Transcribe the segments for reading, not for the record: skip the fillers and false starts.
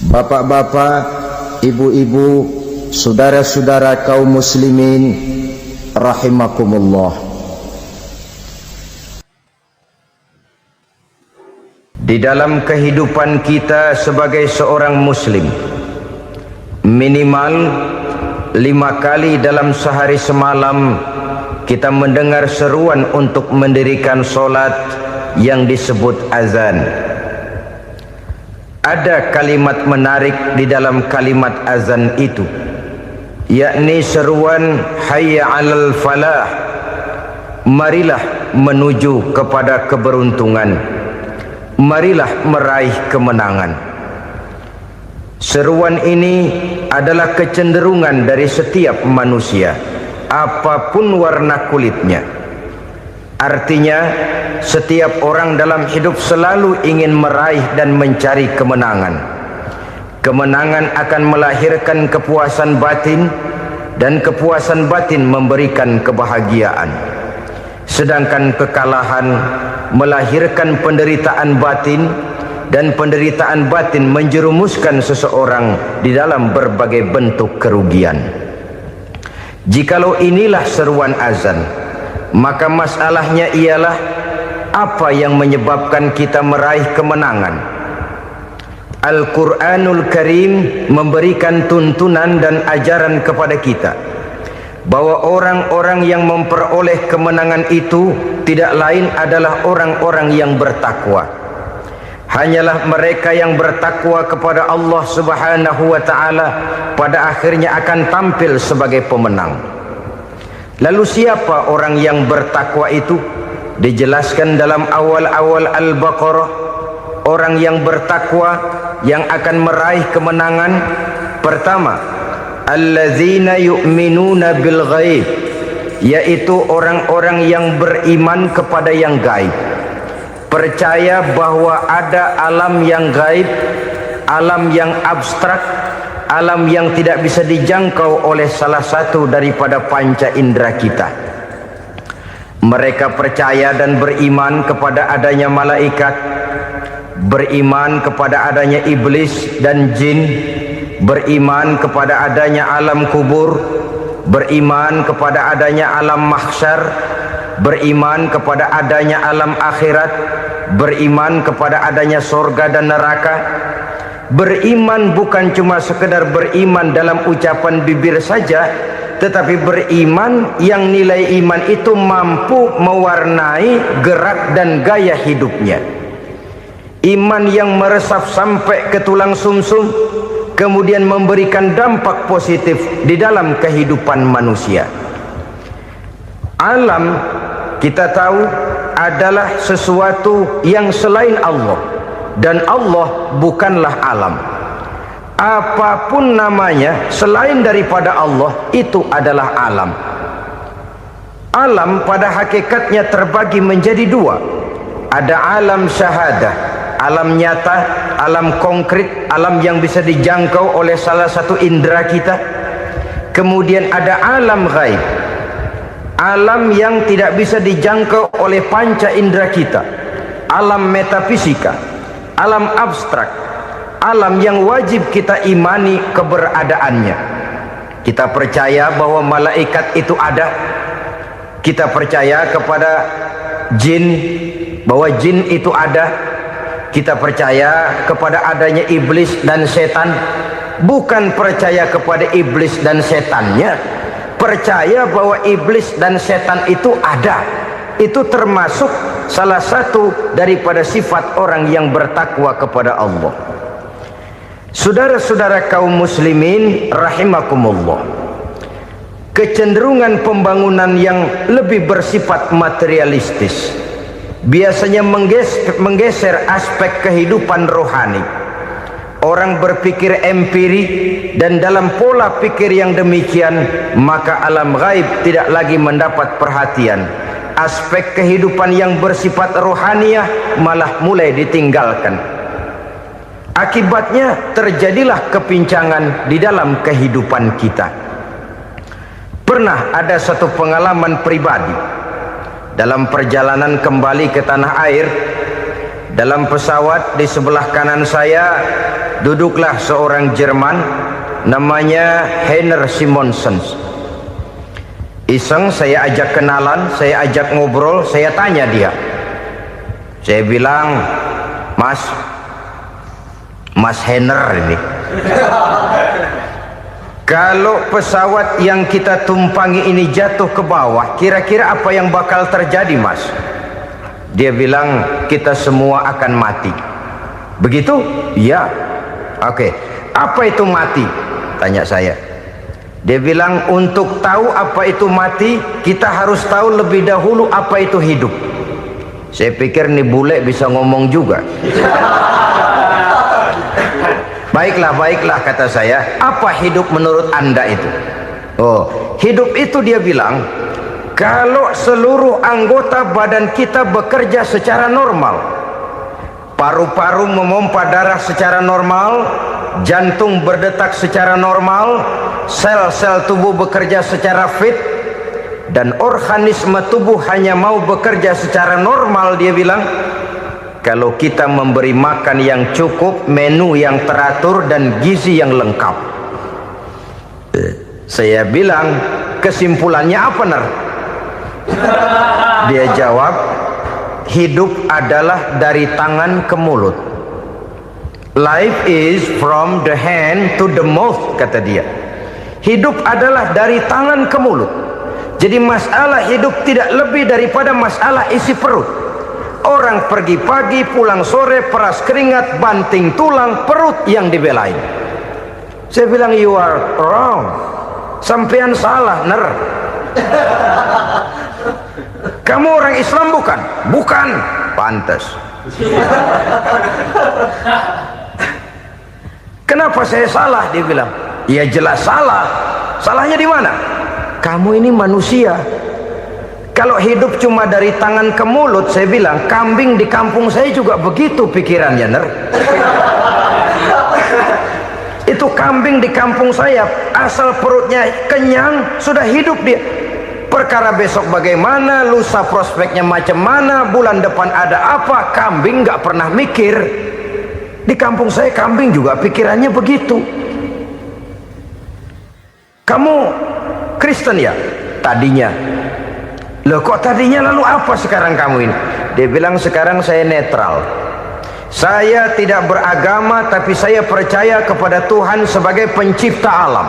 Bapak-bapak, ibu-ibu, saudara-saudara kaum muslimin rahimakumullah. Di dalam kehidupan kita sebagai seorang muslim, minimal 5 kali dalam sehari semalam kita mendengar seruan untuk mendirikan solat yang disebut azan. Ada kalimat menarik di dalam kalimat azan itu, yakni seruan hayya 'alal falah, marilah menuju kepada keberuntungan, marilah meraih kemenangan. Seruan ini adalah kecenderungan dari setiap manusia, apapun warna kulitnya. Artinya, setiap orang dalam hidup selalu ingin meraih dan mencari kemenangan. Kemenangan akan melahirkan kepuasan batin, dan kepuasan batin memberikan kebahagiaan. Sedangkan kekalahan melahirkan penderitaan batin, dan penderitaan batin menjerumuskan seseorang di dalam berbagai bentuk kerugian. Jikalau inilah seruan azan, maka masalahnya ialah apa yang menyebabkan kita meraih kemenangan. Al-Quranul Karim memberikan tuntunan dan ajaran kepada kita bahwa orang-orang yang memperoleh kemenangan itu tidak lain adalah orang-orang yang bertakwa. Hanyalah mereka yang bertakwa kepada Allah Subhanahu wa ta'ala pada akhirnya akan tampil sebagai pemenang. Lalu siapa orang yang bertakwa itu? Dijelaskan dalam awal-awal Al-Baqarah, orang yang bertakwa yang akan meraih kemenangan. Pertama, allazina yu'minuna bil ghaib, yaitu orang-orang yang beriman kepada yang gaib, percaya bahwa ada alam yang gaib, alam yang abstrak, alam yang tidak bisa dijangkau oleh salah satu daripada panca indera kita. Mereka percaya dan beriman kepada adanya malaikat, beriman kepada adanya iblis dan jin, beriman kepada adanya alam kubur, beriman kepada adanya alam mahsyar, beriman kepada adanya alam akhirat, beriman kepada adanya surga dan neraka. Beriman bukan cuma sekedar beriman dalam ucapan bibir saja, tetapi beriman yang nilai iman itu mampu mewarnai gerak dan gaya hidupnya. Iman yang meresap sampai ke tulang sumsum, kemudian memberikan dampak positif di dalam kehidupan manusia. Alam, kita tahu, adalah sesuatu yang selain Allah, dan Allah bukanlah alam. Apapun namanya selain daripada Allah, itu adalah alam. Alam pada hakikatnya terbagi menjadi dua. Ada alam syahadah, alam nyata, alam konkret, alam yang bisa dijangkau oleh salah satu indera kita. Kemudian ada alam ghaib, alam yang tidak bisa dijangkau oleh panca indera kita, alam metafisika, alam abstrak, alam yang wajib kita imani keberadaannya. Kita percaya bahwa malaikat itu ada, kita percaya kepada jin, bahwa jin itu ada, kita percaya kepada adanya iblis dan setan. Bukan percaya kepada iblis dan setannya, percaya bahwa iblis dan setan itu ada. Itu termasuk salah satu daripada sifat orang yang bertakwa kepada Allah. Saudara-saudara kaum muslimin rahimakumullah, kecenderungan pembangunan yang lebih bersifat materialistis biasanya menggeser aspek kehidupan rohani. Orang berpikir empiri, dan dalam pola pikir yang demikian maka alam gaib tidak lagi mendapat perhatian. Aspek kehidupan yang bersifat rohaniah malah mulai ditinggalkan. Akibatnya terjadilah kepincangan di dalam kehidupan kita. Pernah ada satu pengalaman pribadi dalam perjalanan kembali ke tanah air. Dalam pesawat di sebelah kanan saya duduklah seorang Jerman, namanya Heiner Simonsen. Iseng saya ajak kenalan, saya ajak ngobrol, saya tanya dia. Saya bilang, Mas Heiner ini, kalau pesawat yang kita tumpangi ini jatuh ke bawah, kira-kira apa yang bakal terjadi, Mas? Dia bilang, kita semua akan mati. Begitu? Iya. Oke. Apa itu mati? Tanya saya. Dia bilang, untuk tahu apa itu mati, kita harus tahu lebih dahulu apa itu hidup. Saya pikir nih bule bisa ngomong juga. Baiklah kata saya. Apa hidup menurut Anda itu? Oh, hidup itu dia bilang, kalau seluruh anggota badan kita bekerja secara normal, paru-paru memompa darah secara normal, jantung berdetak secara normal, sel-sel tubuh bekerja secara fit, dan organisme tubuh hanya mau bekerja secara normal, dia bilang, kalau kita memberi makan yang cukup, menu yang teratur, dan gizi yang lengkap. Saya bilang, kesimpulannya apa, Ner? Dia jawab, hidup adalah dari tangan ke mulut. Life is from the hand to the mouth, kata dia. Hidup adalah dari tangan ke mulut. Jadi masalah hidup tidak lebih daripada masalah isi perut. Orang pergi pagi, pulang sore, peras keringat, banting tulang, perut yang dibelain. Saya bilang, you are wrong. Sampean salah, Ner. Kamu orang Islam bukan? Bukan. Pantas. Kenapa saya salah? Dia bilang, ya jelas salah. Salahnya di mana? Kamu ini manusia. Kalau hidup cuma dari tangan ke mulut, saya bilang, kambing di kampung saya juga begitu pikirannya, Ner. Itu kambing di kampung saya, asal perutnya kenyang, sudah hidup dia. Perkara besok bagaimana, lusa prospeknya macam mana, bulan depan ada apa, kambing nggak pernah mikir. Di kampung saya kambing juga pikirannya begitu. Kamu Kristen ya? Tadinya. Loh kok tadinya, lalu apa sekarang kamu ini? Dia bilang, sekarang saya netral. Saya tidak beragama, tapi saya percaya kepada Tuhan sebagai pencipta alam.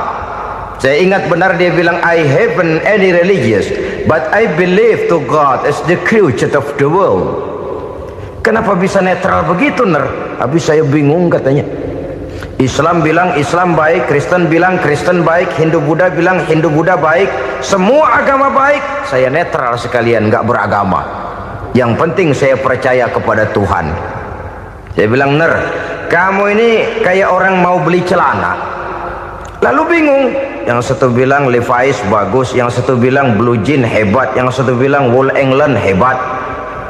Saya ingat benar dia bilang, I haven't any religious, but I believe to God as the creator of the world. Kenapa bisa netral begitu, Ner? Habis saya bingung katanya. Islam bilang Islam baik, Kristen bilang Kristen baik, Hindu Buddha bilang Hindu Buddha baik, semua agama baik. Saya netral sekalian, nggak beragama. Yang penting saya percaya kepada Tuhan. Saya bilang, Ner, kamu ini kayak orang mau beli celana, lalu bingung. Yang satu bilang Levi's bagus, yang satu bilang Blue Jean hebat, yang satu bilang Wool England hebat.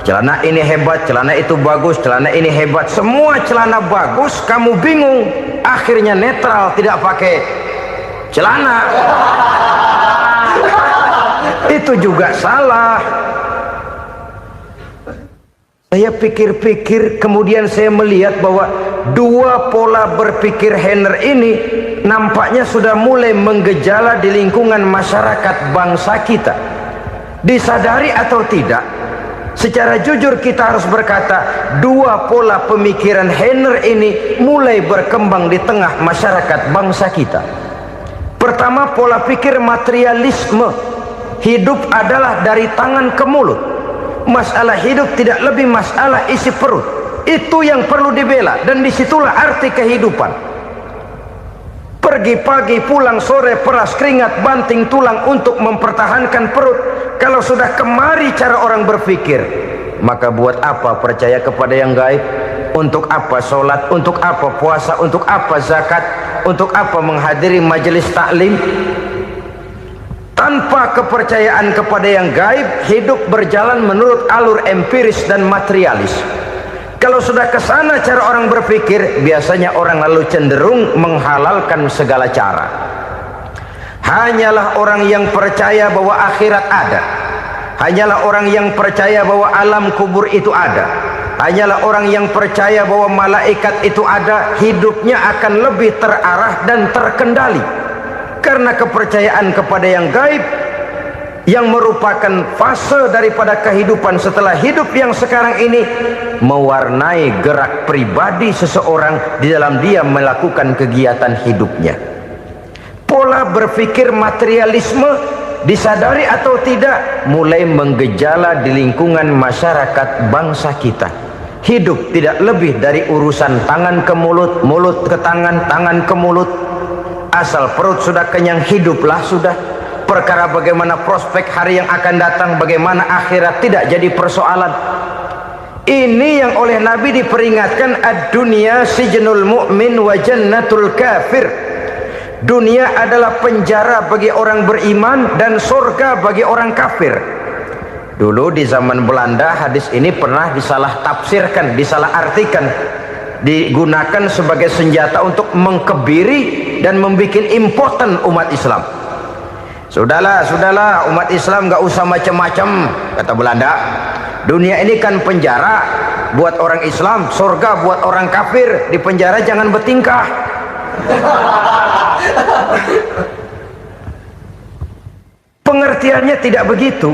Celana ini hebat, celana itu bagus, celana ini hebat. Semua celana bagus, kamu bingung. Akhirnya netral, tidak pakai celana. Itu juga salah. Saya pikir-pikir, kemudian saya melihat bahwa dua pola berpikir Heiner ini nampaknya sudah mulai menggejala di lingkungan masyarakat bangsa kita. Disadari atau tidak, secara jujur kita harus berkata, dua pola pemikiran Heiner ini mulai berkembang di tengah masyarakat bangsa kita. Pertama, pola pikir materialisme. Hidup adalah dari tangan ke mulut. Masalah hidup tidak lebih masalah isi perut. Itu yang perlu dibela, dan disitulah arti kehidupan. Pergi pagi, pulang sore, peras keringat, banting tulang untuk mempertahankan perut. Kalau sudah kemari cara orang berpikir, maka buat apa percaya kepada yang gaib? Untuk apa sholat? Untuk apa puasa? Untuk apa zakat? Untuk apa menghadiri majelis taklim? Tanpa kepercayaan kepada yang gaib, hidup berjalan menurut alur empiris dan materialis. Kalau sudah ke sana cara orang berpikir, biasanya orang lalu cenderung menghalalkan segala cara. Hanyalah orang yang percaya bahwa akhirat ada, hanyalah orang yang percaya bahwa alam kubur itu ada, hanyalah orang yang percaya bahwa malaikat itu ada, hidupnya akan lebih terarah dan terkendali. Karena kepercayaan kepada yang gaib, yang merupakan fase daripada kehidupan setelah hidup yang sekarang ini, mewarnai gerak pribadi seseorang di dalam dia melakukan kegiatan hidupnya. Pola berpikir materialisme, disadari atau tidak, mulai menggejala di lingkungan masyarakat bangsa kita. Hidup tidak lebih dari urusan tangan ke mulut, mulut ke tangan, tangan ke mulut. Asal perut sudah kenyang, hiduplah sudah. Perkara bagaimana prospek hari yang akan datang, bagaimana akhirat, tidak jadi persoalan. Ini yang oleh Nabi diperingatkan, ad-dunya sijnul mu'min wa jannatul kafir. Dunia adalah penjara bagi orang beriman dan surga bagi orang kafir. Dulu di zaman Belanda hadis ini pernah disalah tafsirkan, disalah artikan, digunakan sebagai senjata untuk mengkebiri dan membuat impoten umat Islam. Sudahlah umat Islam gak usah macam-macam, kata Belanda. Dunia ini kan penjara buat orang Islam, surga buat orang kafir. Di penjara jangan bertingkah. Pengertiannya tidak begitu.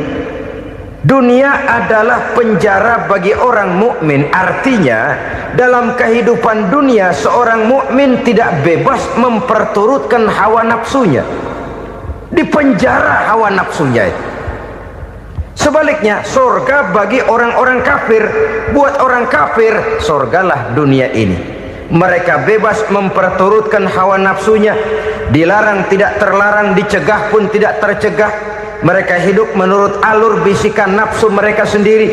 Dunia adalah penjara bagi orang mukmin. Artinya dalam kehidupan dunia seorang mukmin tidak bebas memperturutkan hawa nafsunya. Di penjara hawa nafsunya. Sebaliknya surga bagi orang-orang kafir. Buat orang kafir surgalah dunia ini. Mereka bebas memperturutkan hawa nafsunya, dilarang tidak terlarang, dicegah pun tidak tercegah. Mereka hidup menurut alur bisikan nafsu mereka sendiri.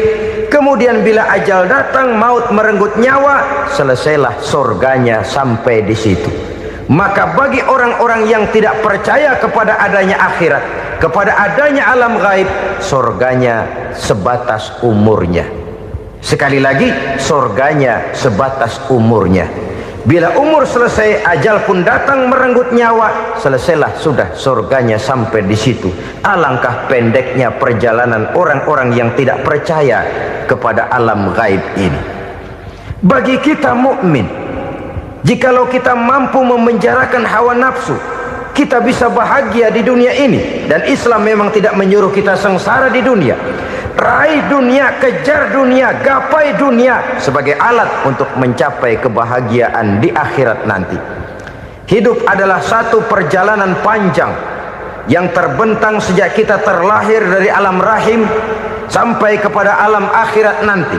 Kemudian bila ajal datang, maut merenggut nyawa, selesailah surganya sampai di situ. Maka bagi orang-orang yang tidak percaya kepada adanya akhirat, kepada adanya alam gaib, surganya sebatas umurnya. Sekali lagi, surganya sebatas umurnya. Bila umur selesai, ajal pun datang merenggut nyawa, selesailah sudah surganya sampai di situ. Alangkah pendeknya perjalanan orang-orang yang tidak percaya kepada alam gaib ini. Bagi kita mukmin, jikalau kita mampu memenjarakan hawa nafsu, kita bisa bahagia di dunia ini. Dan Islam memang tidak menyuruh kita sengsara di dunia. Raih dunia, kejar dunia, gapai dunia sebagai alat untuk mencapai kebahagiaan di akhirat nanti. Hidup adalah satu perjalanan panjang yang terbentang sejak kita terlahir dari alam rahim sampai kepada alam akhirat nanti.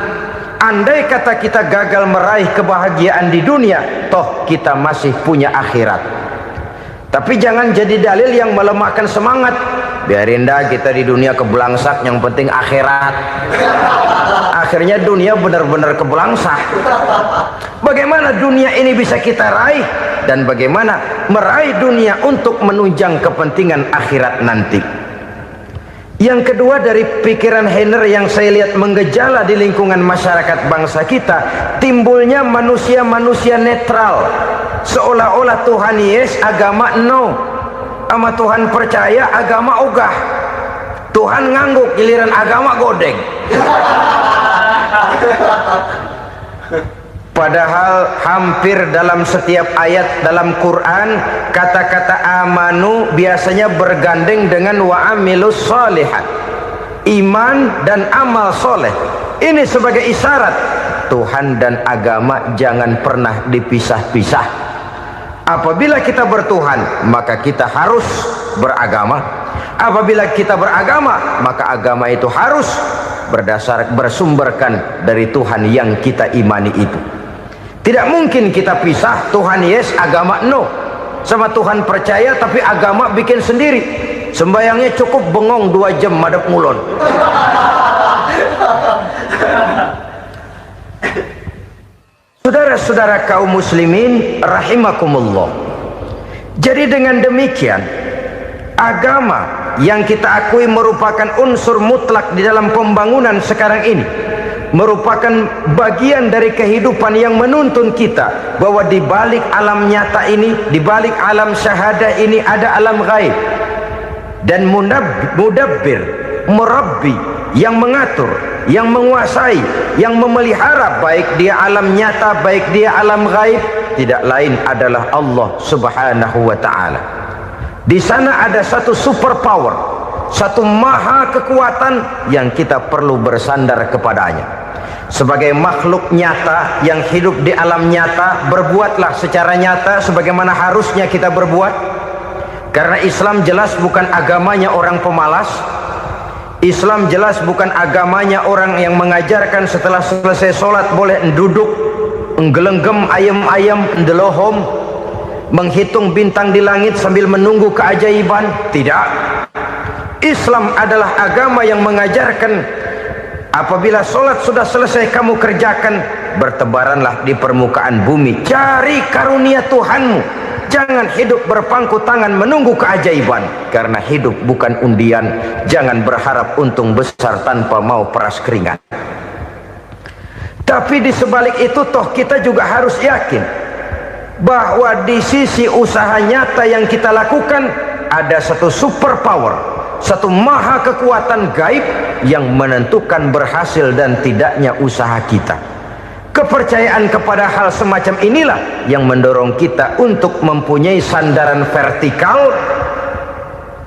Andai kata kita gagal meraih kebahagiaan di dunia, toh kita masih punya akhirat. Tapi jangan jadi dalil yang melemahkan semangat. Biarin dah kita di dunia kebelangsak, yang penting akhirat. Akhirnya dunia benar-benar kebelangsak. Bagaimana dunia ini bisa kita raih, dan bagaimana meraih dunia untuk menunjang kepentingan akhirat nanti. Yang kedua, dari pikiran Heiner yang saya lihat menggejala di lingkungan masyarakat bangsa kita, timbulnya manusia-manusia netral. Seolah-olah Tuhan yes, agama no. Sama Tuhan percaya, agama ogah. Tuhan ngangguk, giliran agama godeng. Padahal hampir dalam setiap ayat dalam Quran, kata-kata amanu biasanya bergandeng dengan wa amilus sholihat, iman dan amal soleh. Ini sebagai isyarat Tuhan dan agama jangan pernah dipisah-pisah. Apabila kita bertuhan, maka kita harus beragama. Apabila kita beragama, maka agama itu harus bersumberkan dari Tuhan yang kita imani itu. Tidak mungkin kita pisah, Tuhan yes, agama no. Sama Tuhan percaya tapi agama bikin sendiri. Sembayangnya cukup bengong 2 jam madep ngulon. Saudara-saudara kaum muslimin rahimakumullah. Jadi dengan demikian, agama yang kita akui merupakan unsur mutlak di dalam pembangunan sekarang ini, merupakan bagian dari kehidupan yang menuntun kita bahwa di balik alam nyata ini, di balik alam syahadah ini ada alam gaib. Dan mudabbir, murabbi, yang mengatur, yang menguasai, yang memelihara, baik dia alam nyata, baik dia alam gaib, tidak lain adalah Allah Subhanahu wa ta'ala. Di sana ada satu super power, satu maha kekuatan yang kita perlu bersandar kepadanya. Sebagai makhluk nyata yang hidup di alam nyata, berbuatlah secara nyata sebagaimana harusnya kita berbuat. Karena Islam jelas bukan agamanya orang pemalas. Islam jelas bukan agamanya orang yang mengajarkan setelah selesai sholat boleh duduk, nggelenggem ayam-ayam, ndelohom, menghitung bintang di langit sambil menunggu keajaiban. Tidak. Islam adalah agama yang mengajarkan apabila sholat sudah selesai kamu kerjakan, bertebaranlah di permukaan bumi, cari karunia Tuhanmu. Jangan hidup berpangku tangan menunggu keajaiban, karena hidup bukan undian. Jangan berharap untung besar tanpa mau peras keringat. Tapi di sebalik itu toh kita juga harus yakin bahwa di sisi usaha nyata yang kita lakukan ada satu super power, satu maha kekuatan gaib yang menentukan berhasil dan tidaknya usaha kita. Kepercayaan kepada hal semacam inilah yang mendorong kita untuk mempunyai sandaran vertikal,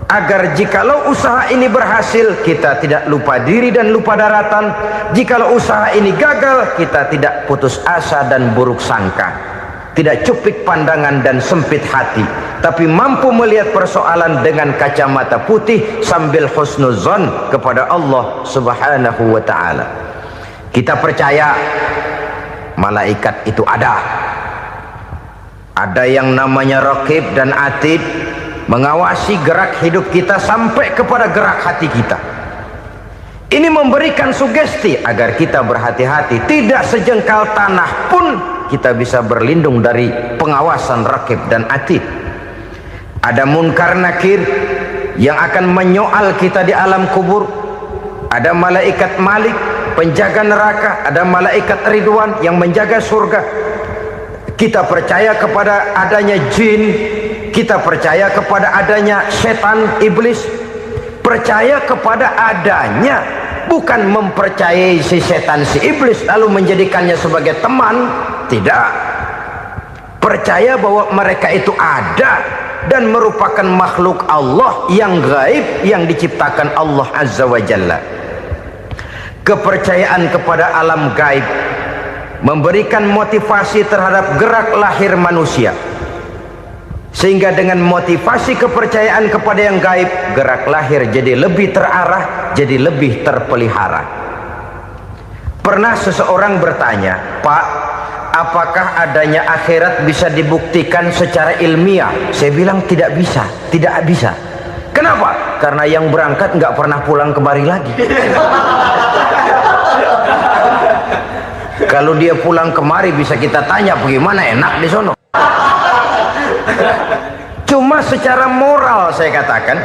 agar jikalau usaha ini berhasil, kita tidak lupa diri dan lupa daratan. Jikalau usaha ini gagal, kita tidak putus asa dan buruk sangka, tidak cupik pandangan dan sempit hati, tapi mampu melihat persoalan dengan kacamata putih sambil husnuzon kepada Allah Subhanahu wa ta'ala. Kita percaya malaikat itu ada yang namanya Raqib dan Atid, mengawasi gerak hidup kita sampai kepada gerak hati kita. Ini memberikan sugesti agar kita berhati-hati, tidak sejengkal tanah pun kita bisa berlindung dari pengawasan Raqib dan Atid. Ada Munkar Nakir yang akan menyoal kita di alam kubur. Ada malaikat Malik, penjaga neraka. Ada malaikat Ridwan yang menjaga surga. Kita percaya kepada adanya jin, kita percaya kepada adanya setan, iblis. Percaya kepada adanya, bukan mempercayai si setan, si iblis lalu menjadikannya sebagai teman. Tidak. Percaya bahwa mereka itu ada dan merupakan makhluk Allah yang gaib, yang diciptakan Allah Azza wa Jalla. Kepercayaan kepada alam gaib memberikan motivasi terhadap gerak lahir manusia, sehingga dengan motivasi kepercayaan kepada yang gaib, gerak lahir jadi lebih terarah, jadi lebih terpelihara. Pernah seseorang bertanya, "Pak, apakah adanya akhirat bisa dibuktikan secara ilmiah?" Saya bilang tidak bisa, tidak bisa. Kenapa? Karena yang berangkat nggak pernah pulang kembali lagi. Kalau dia pulang kemari bisa kita tanya bagaimana enak di sono. Cuma secara moral saya katakan,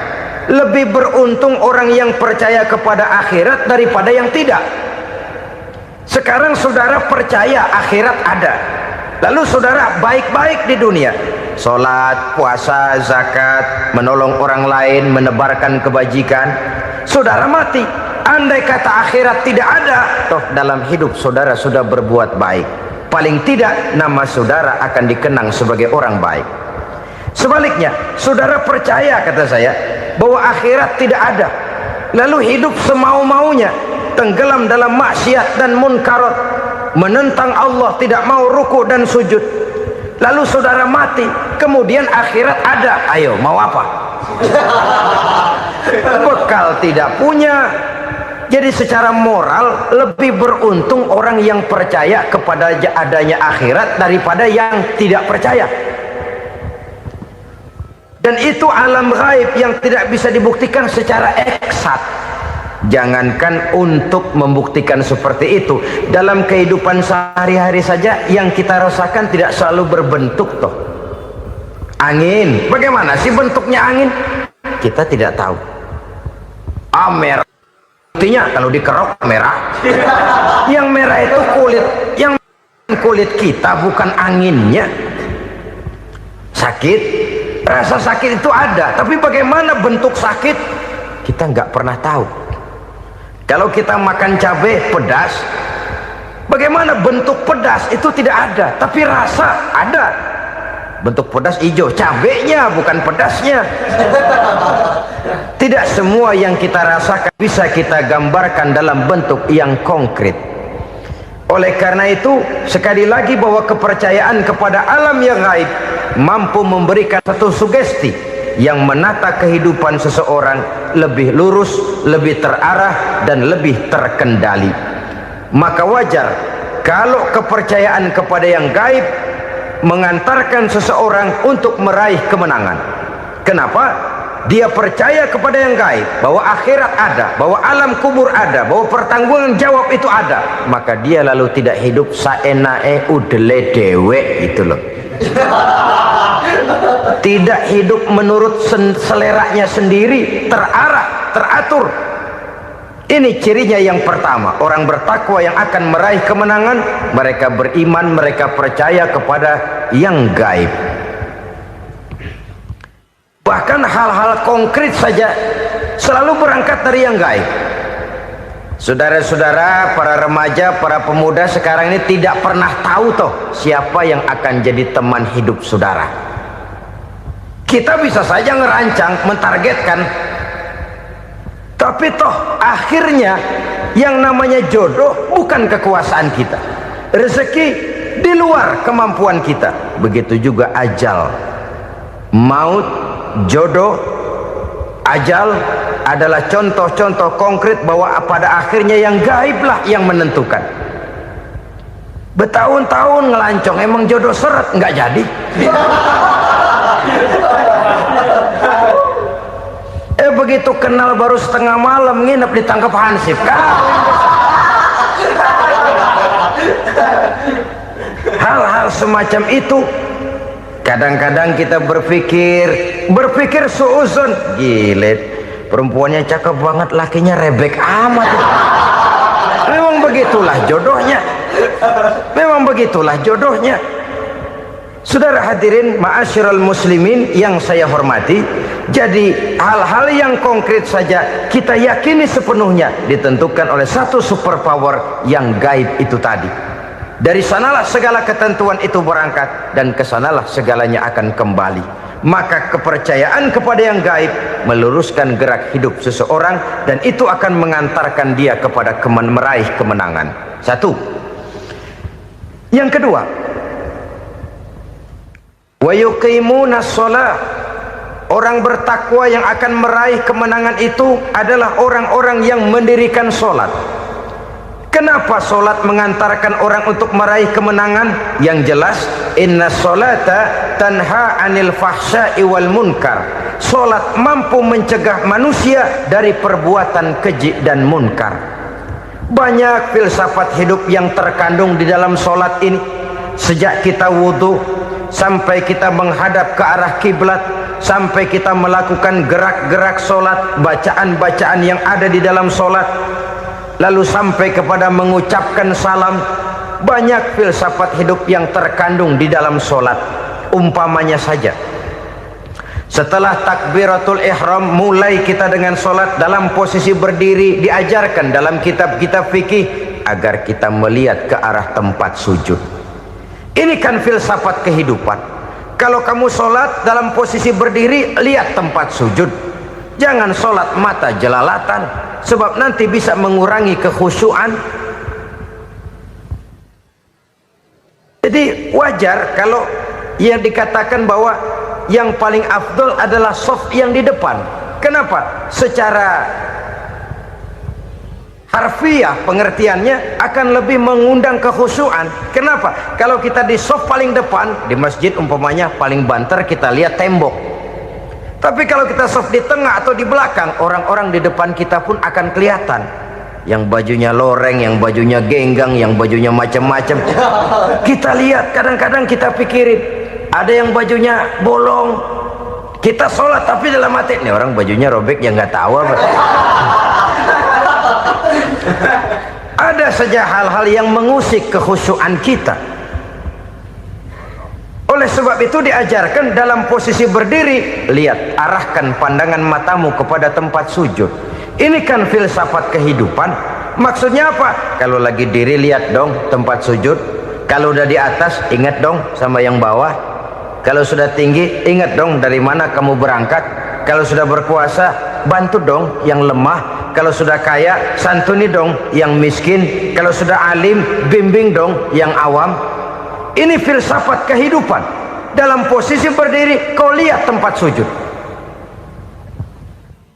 lebih beruntung orang yang percaya kepada akhirat daripada yang tidak. Sekarang saudara percaya akhirat ada, lalu saudara baik-baik di dunia, sholat, puasa, zakat, menolong orang lain, menebarkan kebajikan. Saudara mati, andai kata akhirat tidak ada, toh dalam hidup saudara sudah berbuat baik. Paling tidak nama saudara akan dikenang sebagai orang baik. Sebaliknya, saudara percaya, kata saya, bahwa akhirat tidak ada, lalu hidup semau-maunya, tenggelam dalam maksiat dan munkarat, menentang Allah, tidak mau ruku dan sujud. Lalu saudara mati, kemudian akhirat ada, ayo mau apa? Bekal tidak punya. Jadi secara moral lebih beruntung orang yang percaya kepada adanya akhirat daripada yang tidak percaya. Dan itu alam gaib yang tidak bisa dibuktikan secara eksat. Jangankan untuk membuktikan seperti itu, dalam kehidupan sehari-hari saja yang kita rasakan tidak selalu berbentuk toh. Angin, bagaimana sih bentuknya angin? Kita tidak tahu. Merah, buktinya kalau dikerok merah. Yang merah itu kulit, yang kulit kita bukan anginnya. Sakit, rasa sakit itu ada, tapi bagaimana bentuk sakit kita nggak pernah tahu. Kalau kita makan cabai pedas, bagaimana bentuk pedas itu tidak ada, tapi rasa ada. Bentuk pedas hijau, cabenya bukan pedasnya. Tidak semua yang kita rasakan bisa kita gambarkan dalam bentuk yang konkret. Oleh karena itu, sekali lagi bahwa kepercayaan kepada alam yang gaib mampu memberikan satu sugesti yang menata kehidupan seseorang lebih lurus, lebih terarah, dan lebih terkendali. Maka wajar kalau kepercayaan kepada yang gaib mengantarkan seseorang untuk meraih kemenangan. Kenapa? Dia percaya kepada yang gaib, bahwa akhirat ada, bahwa alam kubur ada, bahwa pertanggungan jawab itu ada. Maka dia lalu tidak hidup saenae udele dewe, itu loh. Tidak hidup menurut seleranya sendiri, terarah, teratur. Ini cirinya yang pertama. Orang bertakwa yang akan meraih kemenangan, mereka beriman, mereka percaya kepada yang gaib. Bahkan hal-hal konkret saja selalu berangkat dari yang gaib. Saudara-saudara, para remaja, para pemuda sekarang ini tidak pernah tahu toh siapa yang akan jadi teman hidup saudara. Kita bisa saja ngerancang, mentargetkan, tapi toh akhirnya yang namanya jodoh bukan kekuasaan kita. Rezeki di luar kemampuan kita. Begitu juga ajal, maut, jodoh, ajal adalah contoh-contoh konkret bahwa pada akhirnya yang gaiblah yang menentukan. Bertahun-tahun ngelancong, emang jodoh seret nggak jadi. Begitu kenal baru setengah malam nginep ditangkap hansip kan. Hal-hal semacam itu kadang-kadang kita berpikir suuzon, gilet, perempuannya cakep banget, lakinya rebek amat. Memang begitulah jodohnya. Memang begitulah jodohnya. Saudara hadirin ma'asyiral muslimin yang saya hormati, jadi hal-hal yang konkret saja kita yakini sepenuhnya ditentukan oleh satu superpower yang gaib itu tadi. Dari sanalah segala ketentuan itu berangkat dan kesanalah segalanya akan kembali. Maka kepercayaan kepada yang gaib meluruskan gerak hidup seseorang dan itu akan mengantarkan dia kepada meraih kemenangan. Satu. Yang kedua, wa yuqimuna shalah. Orang bertakwa yang akan meraih kemenangan itu adalah orang-orang yang mendirikan sholat. Kenapa sholat mengantarkan orang untuk meraih kemenangan? Yang jelas, inna sholata tanha anil fahsya'i wal munkar. Sholat mampu mencegah manusia dari perbuatan keji dan munkar. Banyak filsafat hidup yang terkandung di dalam sholat ini. Sejak kita wudhu sampai kita menghadap ke arah kiblat, sampai kita melakukan gerak-gerak sholat, bacaan-bacaan yang ada di dalam sholat, lalu sampai kepada mengucapkan salam. Banyak filsafat hidup yang terkandung di dalam sholat. Umpamanya saja, setelah takbiratul ihram mulai kita dengan sholat dalam posisi berdiri, diajarkan dalam kitab-kitab fikih agar kita melihat ke arah tempat sujud. Ini kan filsafat kehidupan. Kalau kamu sholat dalam posisi berdiri, lihat tempat sujud. Jangan sholat mata jelalatan, sebab nanti bisa mengurangi kekhusyuan. Jadi wajar kalau yang dikatakan bahwa yang paling afdol adalah shaf yang di depan. Kenapa? Secara harfiah pengertiannya akan lebih mengundang kekhusyuan. Kenapa? Kalau kita di shaf paling depan di masjid umpamanya paling banter kita lihat tembok. Tapi kalau kita shaf di tengah atau di belakang, orang-orang di depan kita pun akan kelihatan. Yang bajunya loreng, yang bajunya genggang, yang bajunya macam-macam. Kita lihat, kadang-kadang kita pikirin, ada yang bajunya bolong. Kita sholat tapi dalam hati, nih orang bajunya robek yang nggak tahu apa. Ada saja hal-hal yang mengusik kekhusyuan kita. Oleh sebab itu diajarkan dalam posisi berdiri, lihat, arahkan pandangan matamu kepada tempat sujud. Ini kan filsafat kehidupan. Maksudnya apa? Kalau lagi diri lihat dong tempat sujud. Kalau udah di atas ingat dong sama yang bawah. Kalau sudah tinggi ingat dong dari mana kamu berangkat. Kalau sudah berkuasa bantu dong yang lemah. Kalau sudah kaya santuni dong yang miskin. Kalau sudah alim bimbing dong yang awam. Ini filsafat kehidupan. Dalam posisi berdiri kau lihat tempat sujud.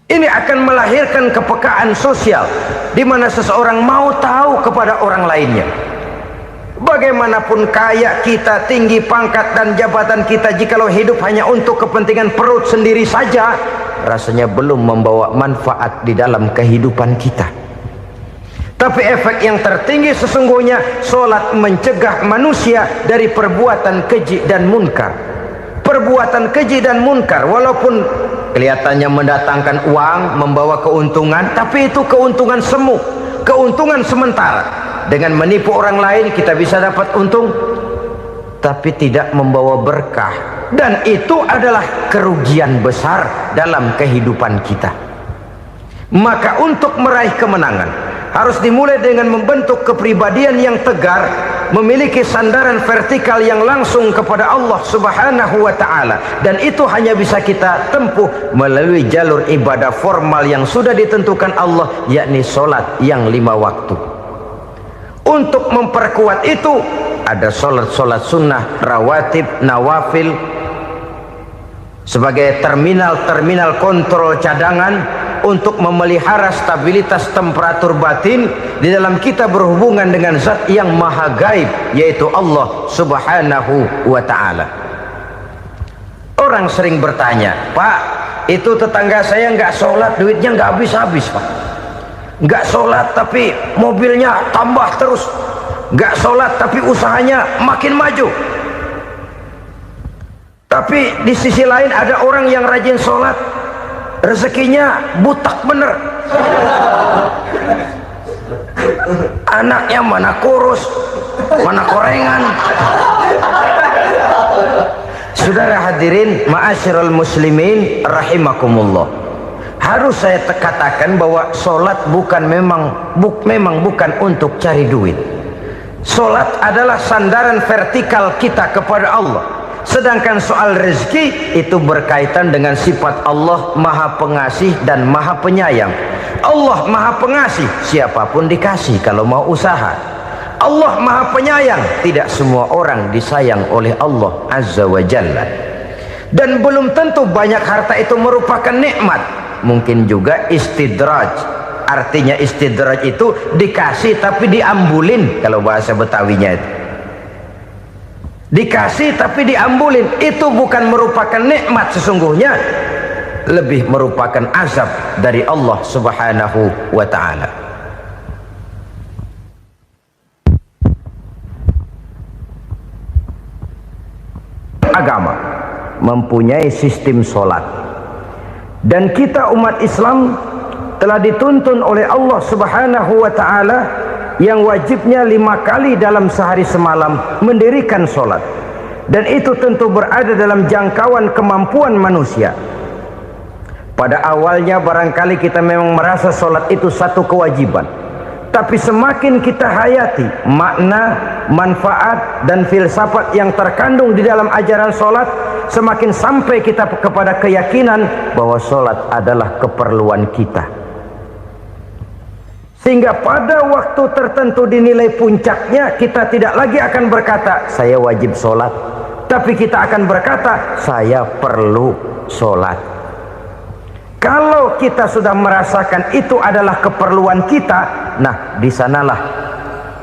Ini akan melahirkan kepekaan sosial di mana seseorang mau tahu kepada orang lainnya. Bagaimanapun kaya kita, tinggi pangkat dan jabatan kita, jikalau hidup hanya untuk kepentingan perut sendiri saja, rasanya belum membawa manfaat di dalam kehidupan kita. Tapi efek yang tertinggi sesungguhnya, solat mencegah manusia dari perbuatan keji dan munkar. Perbuatan keji dan munkar walaupun kelihatannya mendatangkan uang, membawa keuntungan, tapi itu keuntungan semu, keuntungan sementara. Dengan menipu orang lain kita bisa dapat untung, tapi tidak membawa berkah, dan itu adalah kerugian besar dalam kehidupan kita. Maka untuk meraih kemenangan harus dimulai dengan membentuk kepribadian yang tegar, memiliki sandaran vertikal yang langsung kepada Allah Subhanahu wa ta'ala, dan itu hanya bisa kita tempuh melalui jalur ibadah formal yang sudah ditentukan Allah, yakni solat yang 5 waktu. Untuk memperkuat itu ada solat-solat sunnah, rawatib, nawafil sebagai terminal kontrol cadangan untuk memelihara stabilitas temperatur batin di dalam kita berhubungan dengan zat yang maha gaib, yaitu Allah Subhanahu wa ta'ala. Orang sering bertanya, Pak, itu tetangga saya nggak sholat, duitnya nggak habis-habis, Pak. Nggak sholat tapi mobilnya tambah terus. Nggak sholat tapi usahanya makin maju. Tapi di sisi lain ada orang yang rajin sholat, rezekinya butak bener. Anaknya mana kurus, mana korengan. Saudara hadirin ma'asyiral muslimin rahimakumullah, harus saya katakan bahwa solat memang bukan untuk cari duit. Solat adalah sandaran vertikal kita kepada Allah. Sedangkan soal rezeki itu berkaitan dengan sifat Allah maha pengasih dan maha penyayang. Allah maha pengasih, siapapun dikasih kalau mau usaha. Allah maha penyayang, tidak semua orang disayang oleh Allah Azza wa Jalla. Dan belum tentu banyak harta itu merupakan nikmat. Mungkin juga istidraj. Artinya istidraj itu dikasih tapi diambulin, kalau bahasa Betawinya itu. Dikasih tapi diambulin, itu bukan merupakan nikmat sesungguhnya, lebih merupakan azab dari Allah Subhanahu wa ta'ala. Agama mempunyai sistem solat, dan kita umat Islam telah dituntun oleh Allah Subhanahu wa ta'ala yang wajibnya 5 kali dalam sehari semalam mendirikan solat, dan itu tentu berada dalam jangkauan kemampuan manusia. Pada awalnya barangkali kita memang merasa solat itu satu kewajiban, tapi semakin kita hayati makna, manfaat dan filsafat yang terkandung di dalam ajaran solat, semakin sampai kita kepada keyakinan bahwa solat adalah keperluan kita. Sehingga pada waktu tertentu dinilai puncaknya, kita tidak lagi akan berkata saya wajib sholat, tapi kita akan berkata saya perlu sholat. Kalau kita sudah merasakan itu adalah keperluan kita, nah di sanalah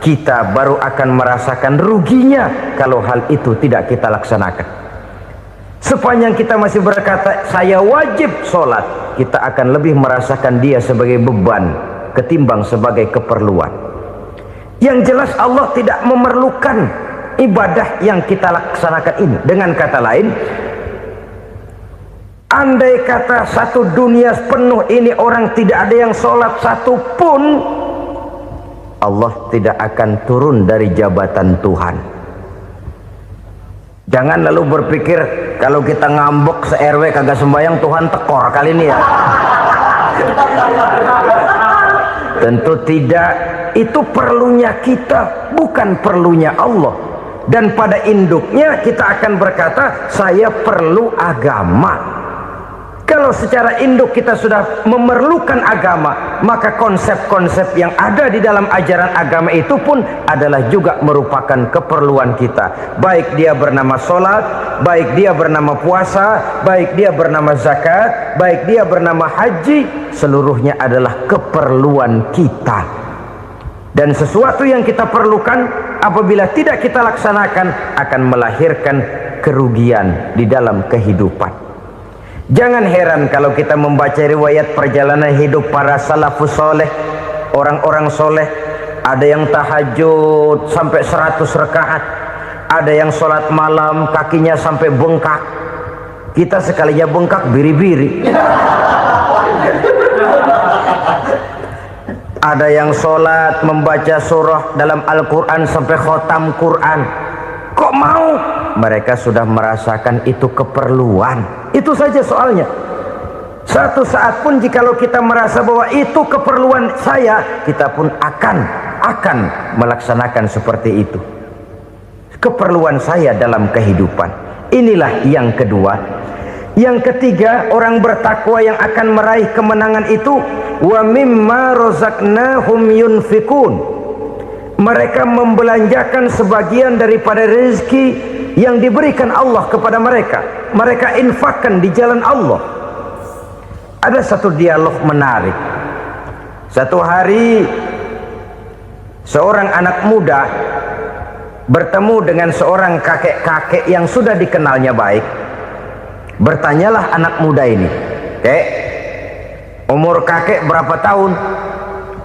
kita baru akan merasakan ruginya kalau hal itu tidak kita laksanakan. Sepanjang kita masih berkata saya wajib sholat, kita akan lebih merasakan dia sebagai beban ketimbang sebagai keperluan. Yang jelas Allah tidak memerlukan ibadah yang kita laksanakan ini. Dengan kata lain, andai kata satu dunia penuh ini orang tidak ada yang sholat satu pun, Allah tidak akan turun dari jabatan Tuhan. Jangan lalu berpikir kalau kita ngambek se-RW kagak sembahyang Tuhan tekor kali ini ya. Tentu tidak. Itu perlunya kita, bukan perlunya Allah. Dan pada induknya kita akan berkata, saya perlu agama. Kalau secara induk kita sudah memerlukan agama, maka konsep-konsep yang ada di dalam ajaran agama itu pun adalah juga merupakan keperluan kita. Baik dia bernama sholat, baik dia bernama puasa, baik dia bernama zakat, baik dia bernama haji, seluruhnya adalah keperluan kita. Dan sesuatu yang kita perlukan apabila tidak kita laksanakan akan melahirkan kerugian di dalam kehidupan. Jangan heran kalau kita membaca riwayat perjalanan hidup para salafus soleh, orang-orang soleh. Ada yang tahajud sampai 100 rakaat, ada yang sholat malam kakinya sampai bengkak. Kita sekalinya bengkak biri-biri. Ada yang sholat membaca surah dalam Al-Quran sampai khotam Quran. Kok mau? Mereka sudah merasakan itu keperluan. Itu saja soalnya. Satu saat pun jikalau kita merasa bahwa itu keperluan saya, kita pun akan melaksanakan seperti itu. Keperluan saya dalam kehidupan. Inilah yang kedua. Yang ketiga, orang bertakwa yang akan meraih kemenangan itu, wa mimma razaqnahum yunfikun. Mereka membelanjakan sebagian daripada rezeki yang diberikan Allah kepada mereka. Mereka infakkan di jalan Allah. Ada satu dialog menarik. Satu hari seorang anak muda bertemu dengan seorang kakek-kakek yang sudah dikenalnya baik. Bertanyalah anak muda ini, "Kek, umur kakek berapa tahun?"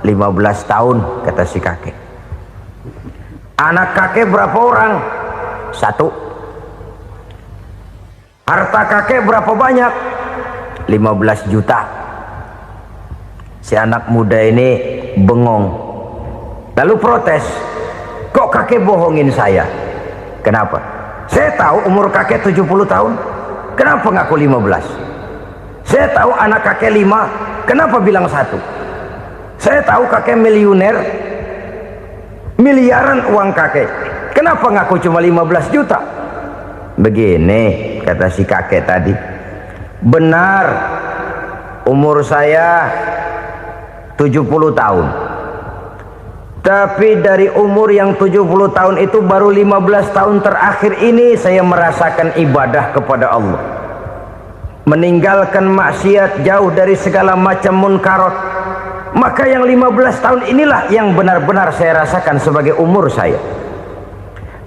15 tahun, kata si kakek. "Anak kakek berapa orang?" 1. "Harta kakek berapa banyak?" 15 juta. Si anak muda ini bengong, lalu protes, "Kok kakek bohongin saya?" "Kenapa?" "Saya tahu umur kakek 70 tahun. Kenapa ngaku 15? Saya tahu anak kakek 5. Kenapa bilang 1? Saya tahu kakek miliuner, miliaran uang kakek. Kenapa ngaku cuma 15 juta? Begini, kata si kakek tadi. Benar, umur saya 70 tahun. Tapi dari umur yang 70 tahun itu baru 15 tahun terakhir ini saya merasakan ibadah kepada Allah. Meninggalkan maksiat, jauh dari segala macam munkarat. Maka yang 15 tahun inilah yang benar-benar saya rasakan sebagai umur saya.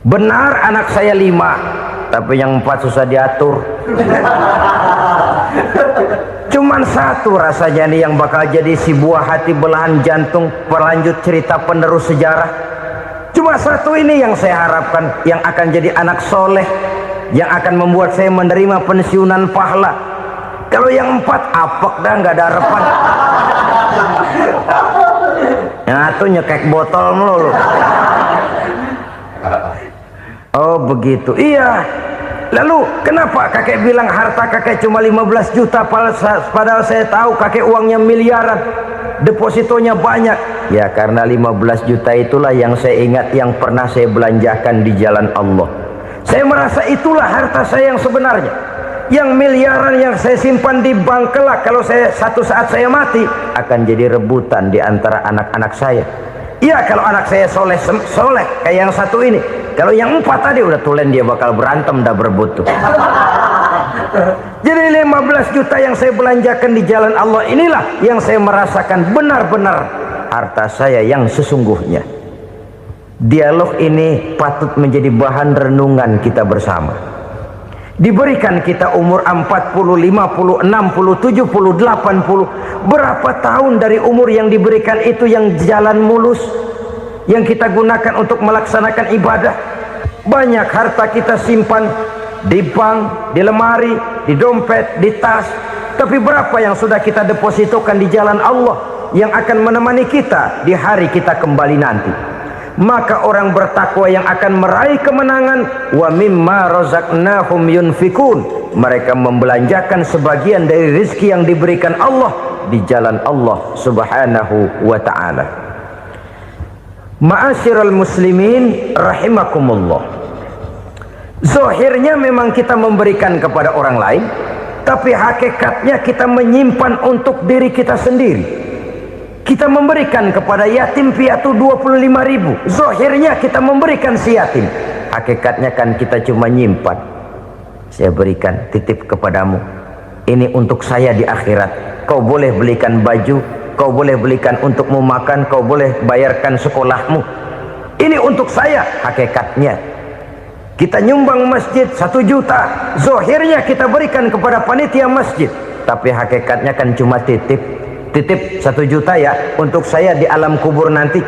Benar anak saya 5, tapi yang 4 susah diatur. Cuman 1 rasanya nih yang bakal jadi si buah hati belahan jantung berlanjut cerita penerus sejarah. Cuma 1 ini yang saya harapkan, yang akan jadi anak soleh, yang akan membuat saya menerima pensiunan pahala. Kalau yang 4 apek dah, nggak ada harapan. Yang 1 nyekek botol melulu. Oh begitu, iya. Lalu kenapa kakek bilang harta kakek cuma 15 juta padahal saya tahu kakek uangnya miliaran, depositonya banyak? Ya karena 15 juta itulah yang saya ingat yang pernah saya belanjakan di jalan Allah. Saya merasa itulah harta saya yang sebenarnya. Yang miliaran yang saya simpan di bank kelak kalau satu saat saya mati akan jadi rebutan di antara anak-anak saya. Iya kalau anak saya soleh kayak yang 1 ini. Kalau yang 4 tadi udah tulen dia bakal berantem dah berebut tuh. Jadi 15 juta yang saya belanjakan di jalan Allah inilah yang saya merasakan benar-benar harta saya yang sesungguhnya. Dialog ini patut menjadi bahan renungan kita bersama. Diberikan kita umur 40, 50, 60, 70, 80. Berapa tahun dari umur yang diberikan itu yang jalan mulus, yang kita gunakan untuk melaksanakan ibadah? Banyak harta kita simpan di bank, di lemari, di dompet, di tas. Tapi berapa yang sudah kita depositokan di jalan Allah yang akan menemani kita di hari kita kembali nanti? Maka orang bertakwa yang akan meraih kemenangan, wa mimma razaqnahum yunfikun. Mereka membelanjakan sebagian dari rezeki yang diberikan Allah di jalan Allah subhanahu wa ta'ala. Ma'asyiral muslimin rahimakumullah, zahirnya memang kita memberikan kepada orang lain, tapi hakikatnya kita menyimpan untuk diri kita sendiri. Kita memberikan kepada yatim piatu 25.000, zahirnya kita memberikan si yatim, hakikatnya kan kita cuma nyimpan. Saya berikan, titip kepadamu, ini untuk saya di akhirat. Kau boleh belikan baju, kau boleh belikan untukmu makan, kau boleh bayarkan sekolahmu, ini untuk saya. Hakikatnya kita nyumbang masjid 1 juta, zahirnya kita berikan kepada panitia masjid, tapi hakikatnya kan cuma titip 1 juta ya, untuk saya di alam kubur nanti.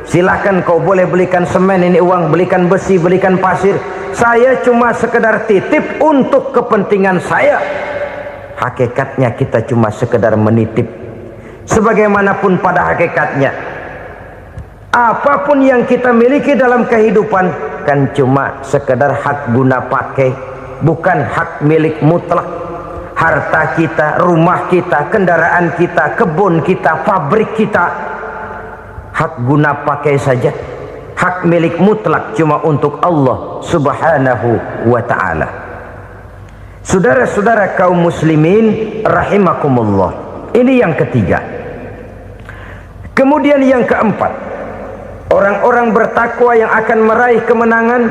Silahkan kau boleh belikan semen, ini uang, belikan besi, belikan pasir, saya cuma sekedar titip untuk kepentingan saya. Hakikatnya kita cuma sekedar menitip. Sebagaimanapun pada hakikatnya, apapun yang kita miliki dalam kehidupan kan cuma sekedar hak guna pakai, bukan hak milik mutlak. Harta kita, rumah kita, kendaraan kita, kebun kita, pabrik kita, hak guna pakai saja. Hak milik mutlak cuma untuk Allah subhanahu wa ta'ala. Saudara-saudara kaum muslimin rahimakumullah, ini yang ketiga. Kemudian yang keempat, orang-orang bertakwa yang akan meraih kemenangan,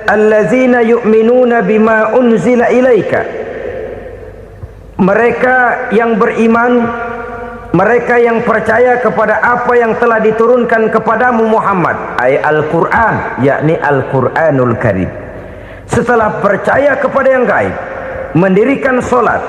allazina yu'minuna bima unzila ilaika, mereka yang beriman, mereka yang percaya kepada apa yang telah diturunkan kepadamu Muhammad, ay Al-Quran, yakni Al-Quranul Karim. Setelah percaya kepada yang gaib, mendirikan solat,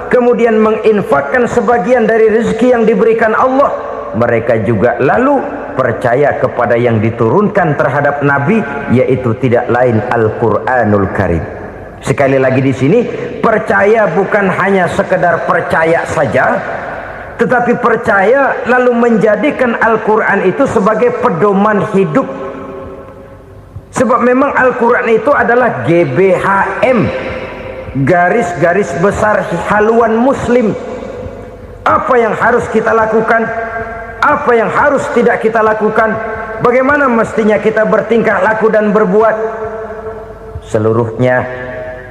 kemudian menginfakkan sebagian dari rezeki yang diberikan Allah, mereka juga lalu percaya kepada yang diturunkan terhadap Nabi, yaitu tidak lain Al-Quranul Karim. Sekali lagi di sini, percaya bukan hanya sekedar percaya saja, tetapi percaya lalu menjadikan Al-Quran itu sebagai pedoman hidup. Sebab memang Al-Quran itu adalah GBHM, garis-garis besar haluan muslim. Apa yang harus kita lakukan, apa yang harus tidak kita lakukan, bagaimana mestinya kita bertingkah laku dan berbuat, seluruhnya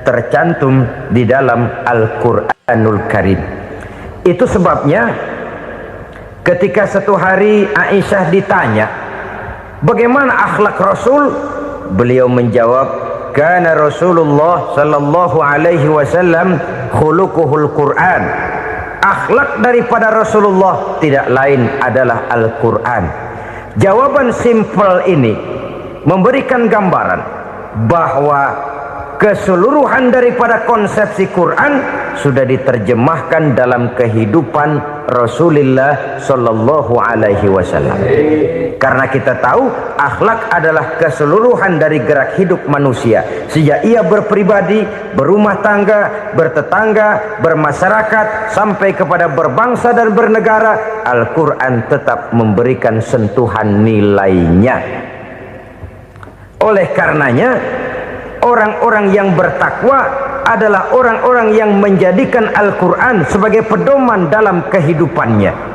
tercantum di dalam Al-Quranul Karim. Itu sebabnya ketika satu hari Aisyah ditanya bagaimana akhlak Rasul, beliau menjawab, kana Rasulullah sallallahu alaihi wasallam khuluquhul Quran. Akhlak daripada Rasulullah tidak lain adalah Al-Quran. Jawaban simpel ini memberikan gambaran bahwa keseluruhan daripada konsepsi Quran sudah diterjemahkan dalam kehidupan Rasulullah sallallahu alaihi wasallam. Karena kita tahu akhlak adalah keseluruhan dari gerak hidup manusia, sejak ia berpribadi, berumah tangga, bertetangga, bermasyarakat, sampai kepada berbangsa dan bernegara. Al-Quran tetap memberikan sentuhan nilainya. Oleh karenanya, orang-orang yang bertakwa adalah orang-orang yang menjadikan Al-Quran sebagai pedoman dalam kehidupannya.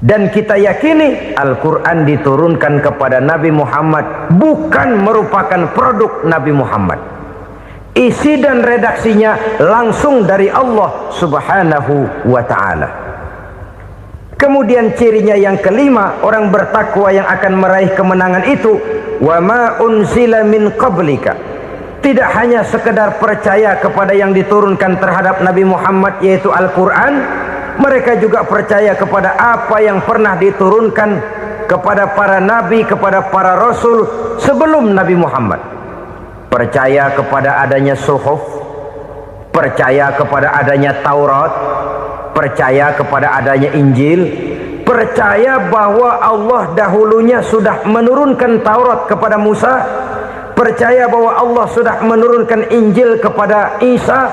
Dan kita yakini Al-Quran diturunkan kepada Nabi Muhammad bukan merupakan produk Nabi Muhammad. Isi dan redaksinya langsung dari Allah subhanahu wa ta'ala. Kemudian cirinya yang kelima, orang bertakwa yang akan meraih kemenangan itu, wa ma unzila min qablika, tidak hanya sekedar percaya kepada yang diturunkan terhadap Nabi Muhammad yaitu Al-Quran, mereka juga percaya kepada apa yang pernah diturunkan kepada para nabi, kepada para rasul sebelum Nabi Muhammad. Percaya kepada adanya suhuf, percaya kepada adanya Taurat, percaya kepada adanya Injil, percaya bahwa Allah dahulunya sudah menurunkan Taurat kepada Musa, percaya bahwa Allah sudah menurunkan Injil kepada Isa,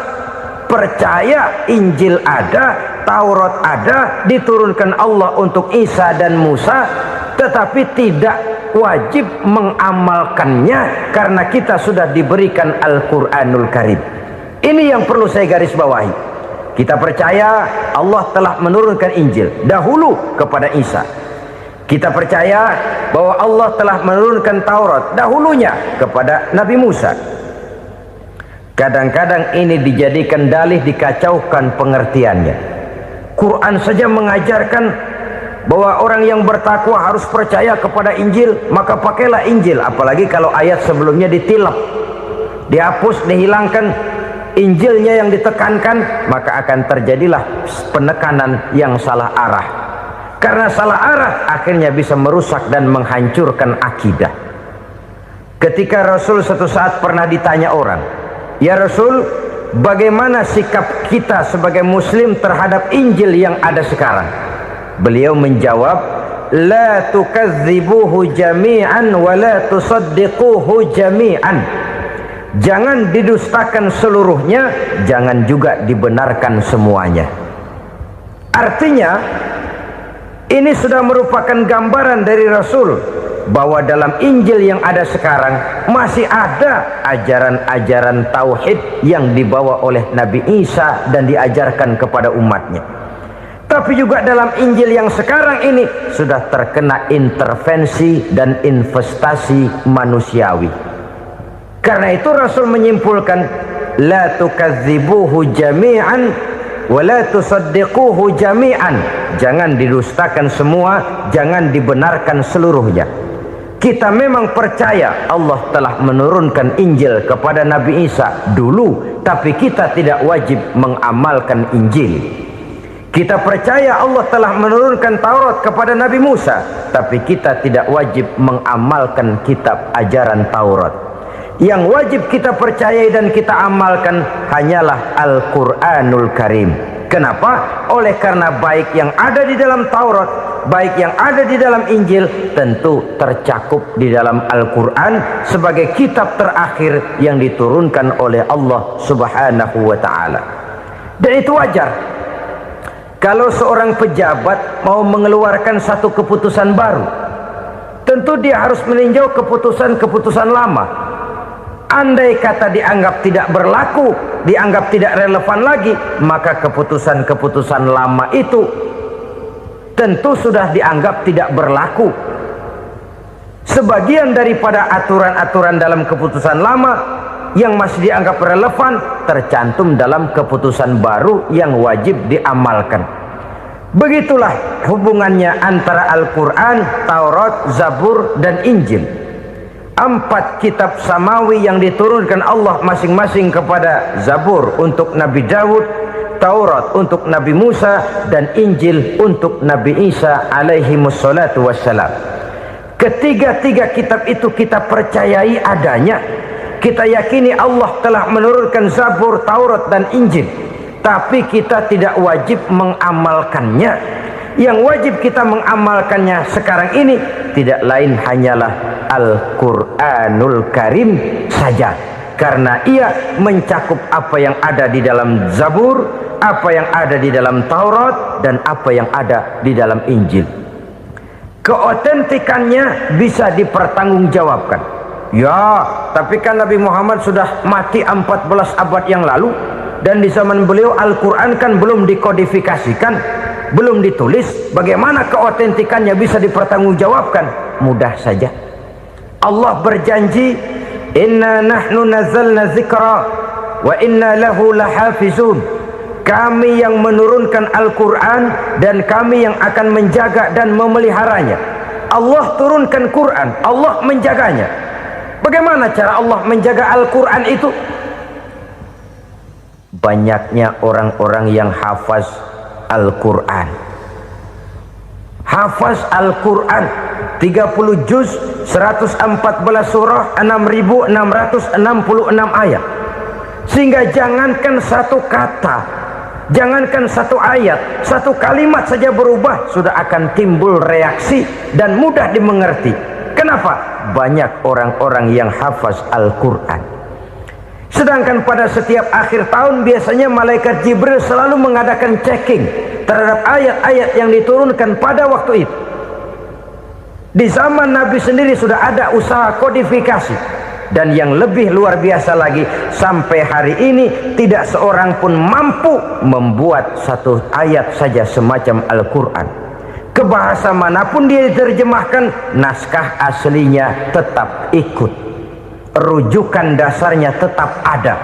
percaya Injil ada, Taurat ada, diturunkan Allah untuk Isa dan Musa, tetapi tidak wajib mengamalkannya karena kita sudah diberikan Al-Quranul Karim. Ini yang perlu saya garis bawahi. Kita percaya Allah telah menurunkan Injil dahulu kepada Isa. Kita percaya bahwa Allah telah menurunkan Taurat dahulunya kepada Nabi Musa. Kadang-kadang ini dijadikan dalih, dikacaukan pengertiannya. Quran saja mengajarkan bahwa orang yang bertakwa harus percaya kepada Injil, maka pakailah Injil. Apalagi kalau ayat sebelumnya ditilap, dihapus, dihilangkan, Injilnya yang ditekankan, maka akan terjadilah penekanan yang salah arah. Karena salah arah akhirnya bisa merusak dan menghancurkan akidah. Ketika Rasul suatu saat pernah ditanya orang, "Ya Rasul, bagaimana sikap kita sebagai muslim terhadap Injil yang ada sekarang?" Beliau menjawab, "La tukadzibuhu jami'an wa la tusaddiquhu jami'an." Jangan didustakan seluruhnya, jangan juga dibenarkan semuanya. Artinya, ini sudah merupakan gambaran dari Rasul bahwa dalam Injil yang ada sekarang masih ada ajaran-ajaran tauhid yang dibawa oleh Nabi Isa dan diajarkan kepada umatnya. Tapi juga dalam Injil yang sekarang ini sudah terkena intervensi dan investasi manusiawi. Karena itu Rasul menyimpulkan, la tukadzibuhu jami'an wa la tusaddiquhu jami'an. Jangan didustakan semua, jangan dibenarkan seluruhnya. Kita memang percaya Allah telah menurunkan Injil kepada Nabi Isa dulu, tapi kita tidak wajib mengamalkan Injil. Kita percaya Allah telah menurunkan Taurat kepada Nabi Musa, tapi kita tidak wajib mengamalkan kitab ajaran Taurat. Yang wajib kita percayai dan kita amalkan hanyalah Al-Quranul Karim. Kenapa? Oleh karena baik yang ada di dalam Taurat, baik yang ada di dalam Injil, tentu tercakup di dalam Al-Quran sebagai kitab terakhir yang diturunkan oleh Allah Subhanahu wa ta'ala. Dan itu wajar. Kalau seorang pejabat mau mengeluarkan satu keputusan baru, tentu dia harus meninjau keputusan-keputusan lama. Andai kata dianggap tidak berlaku, dianggap tidak relevan lagi, maka keputusan-keputusan lama itu tentu sudah dianggap tidak berlaku. Sebagian daripada aturan-aturan dalam keputusan lama yang masih dianggap relevan tercantum dalam keputusan baru yang wajib diamalkan. Begitulah hubungannya antara Al-Quran, Taurat, Zabur, dan Injil. 4 kitab samawi yang diturunkan Allah masing-masing kepada Zabur untuk Nabi Daud, Taurat untuk Nabi Musa, dan Injil untuk Nabi Isa alaihi wassalatu wassalam. Ketiga-tiga kitab itu kita percayai adanya. Kita yakini Allah telah menurunkan Zabur, Taurat, dan Injil, tapi kita tidak wajib mengamalkannya. Yang wajib kita mengamalkannya sekarang ini tidak lain hanyalah Al-Quranul Karim saja, karena ia mencakup apa yang ada di dalam Zabur, apa yang ada di dalam Taurat, dan apa yang ada di dalam Injil. Keotentikannya bisa dipertanggungjawabkan. Ya, tapi kan Nabi Muhammad sudah mati 14 abad yang lalu, dan di zaman beliau Al-Quran kan belum dikodifikasikan, belum ditulis. Bagaimana keotentikannya bisa dipertanggungjawabkan? Mudah saja. Allah berjanji, "Inna nahnu nazzalna dzikra wa inna lahu lahafizun." Kami yang menurunkan Al-Quran dan kami yang akan menjaga dan memeliharanya. Allah turunkan Quran, Allah menjaganya. Bagaimana cara Allah menjaga Al-Quran itu? Banyaknya orang-orang yang hafaz Al-Quran. Hafaz Al-Quran 30 juz, 114 surah, 6.666 ayat. Sehingga jangankan satu kata, jangankan satu ayat, satu kalimat saja berubah sudah akan timbul reaksi dan mudah dimengerti. Kenapa? Banyak orang-orang yang hafaz Al-Quran. Sedangkan pada setiap akhir tahun biasanya malaikat Jibril selalu mengadakan checking terhadap ayat-ayat yang diturunkan pada waktu itu. Di zaman Nabi sendiri sudah ada usaha kodifikasi. Dan yang lebih luar biasa lagi, sampai hari ini tidak seorang pun mampu membuat satu ayat saja semacam Al-Quran. Ke bahasa manapun dia diterjemahkan, naskah aslinya tetap ikut, rujukan dasarnya tetap ada.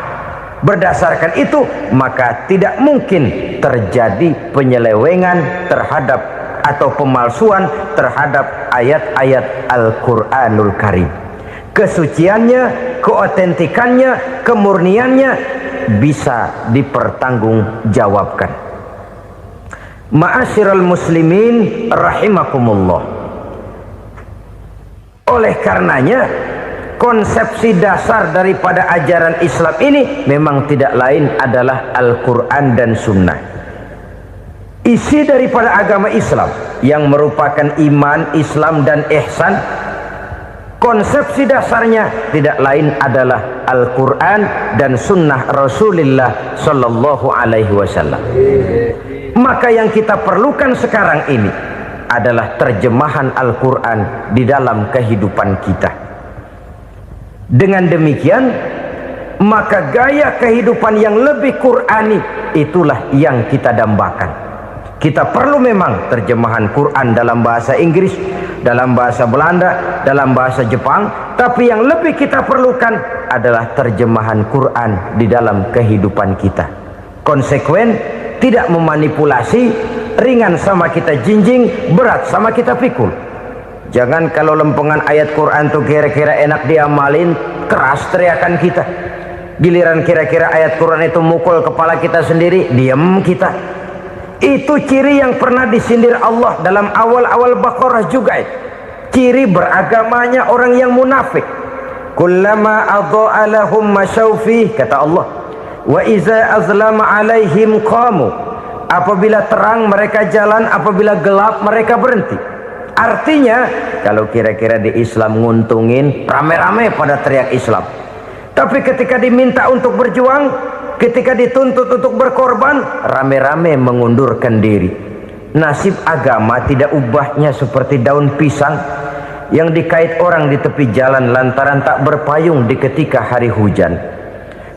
Berdasarkan itu, maka tidak mungkin terjadi penyelewengan terhadap atau pemalsuan terhadap ayat-ayat Al-Quranul Karim. Kesuciannya, keotentikannya, kemurniannya bisa dipertanggungjawabkan. Ma'asyiral muslimin rahimakumullah. Oleh karenanya, konsepsi dasar daripada ajaran Islam ini memang tidak lain adalah Al-Quran dan Sunnah. Isi daripada agama Islam yang merupakan iman, Islam dan ihsan, konsepsi dasarnya tidak lain adalah Al-Quran dan Sunnah Rasulullah Sallallahu Alaihi Wasallam. Maka yang kita perlukan sekarang ini adalah terjemahan Al-Quran di dalam kehidupan kita. Dengan demikian, maka gaya kehidupan yang lebih Qurani itulah yang kita dambakan. Kita perlu memang terjemahan Quran dalam bahasa Inggris, dalam bahasa Belanda, dalam bahasa Jepang, tapi yang lebih kita perlukan adalah terjemahan Quran di dalam kehidupan kita. Konsekuen, tidak memanipulasi, ringan sama kita jinjing, berat sama kita pikul. Jangan kalau lempengan ayat Quran tuh kira-kira enak diamalin, keras teriakan kita. Giliran kira-kira ayat Quran itu mukul kepala kita sendiri, diam kita. Itu ciri yang pernah disindir Allah dalam awal-awal Baqarah juga. Ciri beragamanya orang yang munafik. Kullama adha'a lahum masyawfi, kata Allah. Wa iza azlama alaihim qamu. Apabila terang mereka jalan, apabila gelap mereka berhenti. Artinya, kalau kira-kira di Islam nguntungin, rame-rame pada teriak Islam. Tapi ketika diminta untuk berjuang, ketika dituntut untuk berkorban, rame-rame mengundurkan diri. Nasib agama tidak ubahnya seperti daun pisang yang dikait orang di tepi jalan lantaran tak berpayung di ketika hari hujan.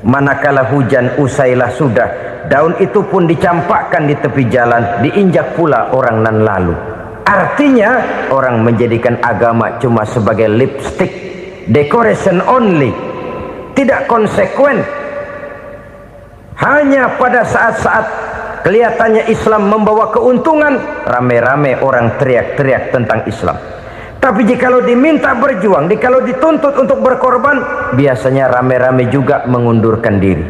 Manakala hujan usailah sudah, daun itu pun dicampakkan di tepi jalan, diinjak pula orang nan lalu. Artinya, orang menjadikan agama cuma sebagai lipstick, decoration only, tidak konsekuen. Hanya pada saat-saat kelihatannya Islam membawa keuntungan, rame-rame orang teriak-teriak tentang Islam. Tapi jikalau diminta berjuang, jikalau dituntut untuk berkorban, biasanya rame-rame juga mengundurkan diri.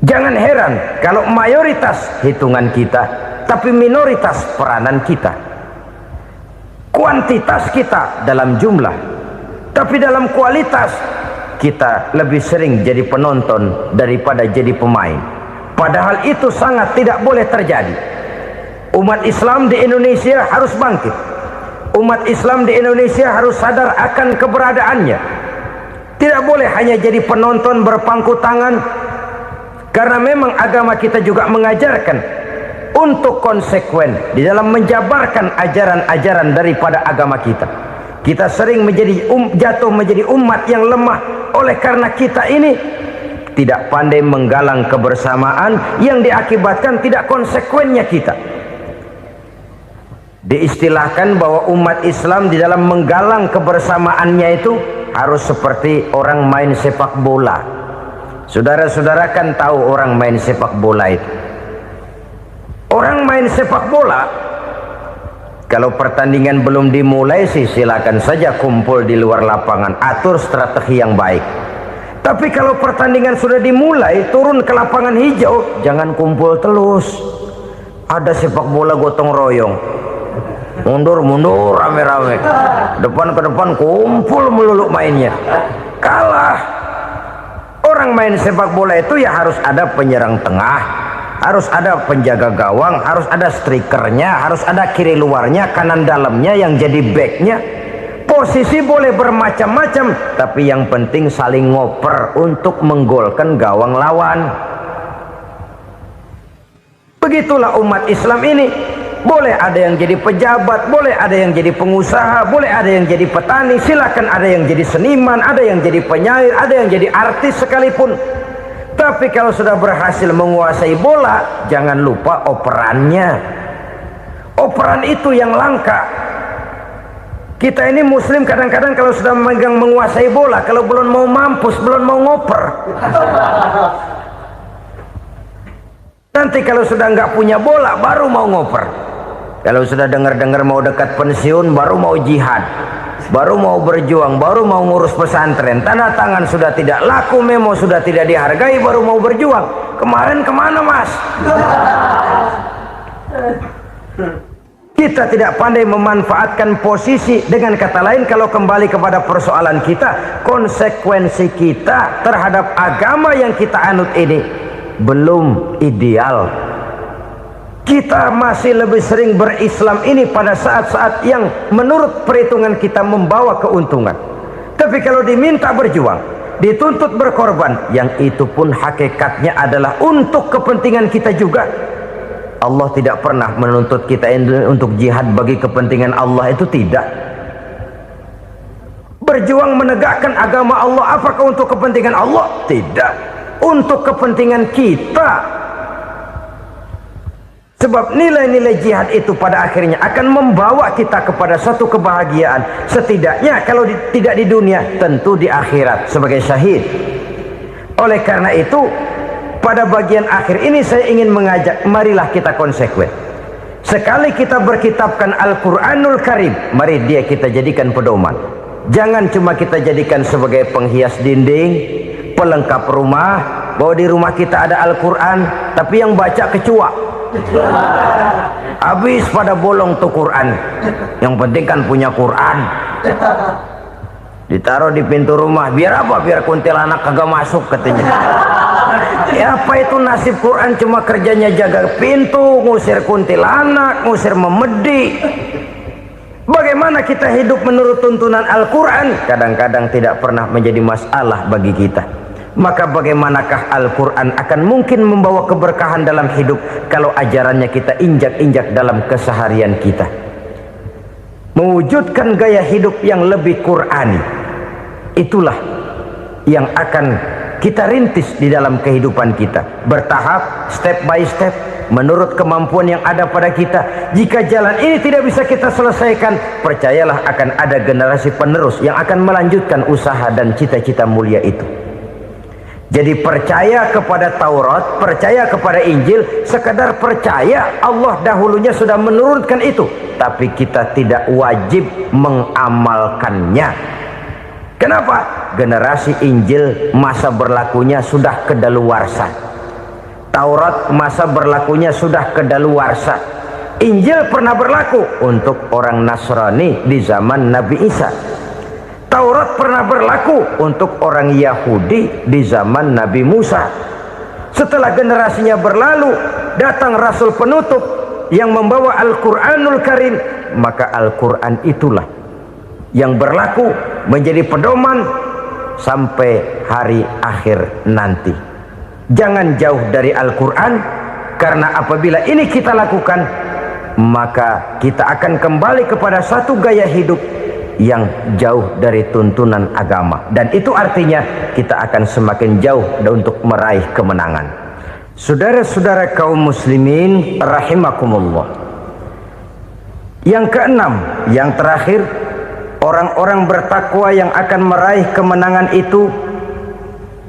Jangan heran kalau mayoritas hitungan kita, tapi minoritas peranan kita. Kuantitas kita dalam jumlah, tapi dalam kualitas kita lebih sering jadi penonton daripada jadi pemain. Padahal itu sangat tidak boleh terjadi. Umat Islam di Indonesia harus bangkit. Umat Islam di Indonesia harus sadar akan keberadaannya. Tidak boleh hanya jadi penonton berpangku tangan, karena memang agama kita juga mengajarkan untuk konsekuen di dalam menjabarkan ajaran-ajaran daripada agama kita. Kita sering menjadi jatuh menjadi umat yang lemah oleh karena kita ini tidak pandai menggalang kebersamaan yang diakibatkan tidak konsekuennya kita. Diistilahkan bahwa umat Islam di dalam menggalang kebersamaannya itu harus seperti orang main sepak bola. Saudara-saudara kan tahu orang main sepak bola itu. Orang main sepak bola, kalau pertandingan belum dimulai sih silakan saja kumpul di luar lapangan, atur strategi yang baik. Tapi kalau pertandingan sudah dimulai, turun ke lapangan hijau, jangan kumpul terus. Ada sepak bola gotong royong, mundur-mundur rame-rame, depan ke depan kumpul melulu mainnya. Kalah. Orang main sepak bola itu ya harus ada penyerang tengah, harus ada penjaga gawang, harus ada strikernya, harus ada kiri luarnya, kanan dalamnya yang jadi backnya. Posisi boleh bermacam-macam, tapi yang penting saling ngoper untuk menggolkan gawang lawan. Begitulah umat Islam ini. Boleh ada yang jadi pejabat, boleh ada yang jadi pengusaha, boleh ada yang jadi petani, silakan ada yang jadi seniman, ada yang jadi penyair, ada yang jadi artis sekalipun. Tapi kalau sudah berhasil menguasai bola, jangan lupa operannya. Operan itu yang langka. Kita ini muslim kadang-kadang kalau sudah memegang menguasai bola, kalau belum mau mampus, belum mau ngoper. Nanti kalau sudah nggak punya bola, baru mau ngoper. Kalau sudah dengar-dengar mau dekat pensiun, baru mau jihad, baru mau berjuang, baru mau ngurus pesantren. Tanda tangan sudah tidak laku, memo sudah tidak dihargai, baru mau berjuang. Kemarin kemana, Mas? Kita tidak pandai memanfaatkan posisi. Dengan kata lain, kalau kembali kepada persoalan kita, konsekuensi kita terhadap agama yang kita anut ini belum ideal. Kita masih lebih sering berislam ini pada saat-saat yang menurut perhitungan kita membawa keuntungan. Tapi kalau diminta berjuang, dituntut berkorban, yang itu pun hakikatnya adalah untuk kepentingan kita juga. Allah tidak pernah menuntut kita untuk jihad bagi kepentingan Allah, itu tidak. Berjuang menegakkan agama Allah, apakah untuk kepentingan Allah? Tidak. Untuk kepentingan kita. Sebab nilai-nilai jihad itu pada akhirnya akan membawa kita kepada satu kebahagiaan. Setidaknya kalau tidak di dunia, tentu di akhirat sebagai syahid. Oleh karena itu, pada bagian akhir ini saya ingin mengajak, marilah kita konsekuen. Sekali kita berkitabkan Al-Quranul Karim, mari dia kita jadikan pedoman. Jangan cuma kita jadikan sebagai penghias dinding, pelengkap rumah, bahwa di rumah kita ada Al-Quran, tapi yang baca kecoa. Habis pada bolong tuh Quran. Yang penting kan punya Quran. Ditaruh di pintu rumah. Biar apa? Biar kuntilanak kagak masuk katanya. Ya apa itu nasib Quran? Cuma kerjanya jaga pintu, ngusir kuntilanak, ngusir memedi. Bagaimana kita hidup menurut tuntunan Al-Quran? Kadang-kadang tidak pernah menjadi masalah bagi kita. Maka bagaimanakah Al-Quran akan mungkin membawa keberkahan dalam hidup kalau ajarannya kita injak-injak dalam keseharian kita? Mewujudkan gaya hidup yang lebih Qurani, itulah yang akan kita rintis di dalam kehidupan kita, bertahap, step by step, menurut kemampuan yang ada pada kita. Jika jalan ini tidak bisa kita selesaikan, percayalah akan ada generasi penerus yang akan melanjutkan usaha dan cita-cita mulia itu. Jadi percaya kepada Taurat, percaya kepada Injil, sekadar percaya Allah dahulunya sudah menurunkan itu, tapi kita tidak wajib mengamalkannya. Kenapa? Generasi Injil masa berlakunya sudah kedaluarsa. Taurat masa berlakunya sudah kedaluarsa. Injil pernah berlaku untuk orang Nasrani di zaman Nabi Isa. Taurat pernah berlaku untuk orang Yahudi di zaman Nabi Musa. Setelah generasinya berlalu, datang Rasul penutup yang membawa Al-Quranul Karim. Maka Al-Quran itulah yang berlaku menjadi pedoman sampai hari akhir nanti. Jangan jauh dari Al-Quran, karena apabila ini kita lakukan, maka kita akan kembali kepada satu gaya hidup yang jauh dari tuntunan agama, dan itu artinya kita akan semakin jauh untuk meraih kemenangan. Saudara-saudara kaum muslimin rahimakumullah, yang keenam, yang terakhir, orang-orang bertakwa yang akan meraih kemenangan itu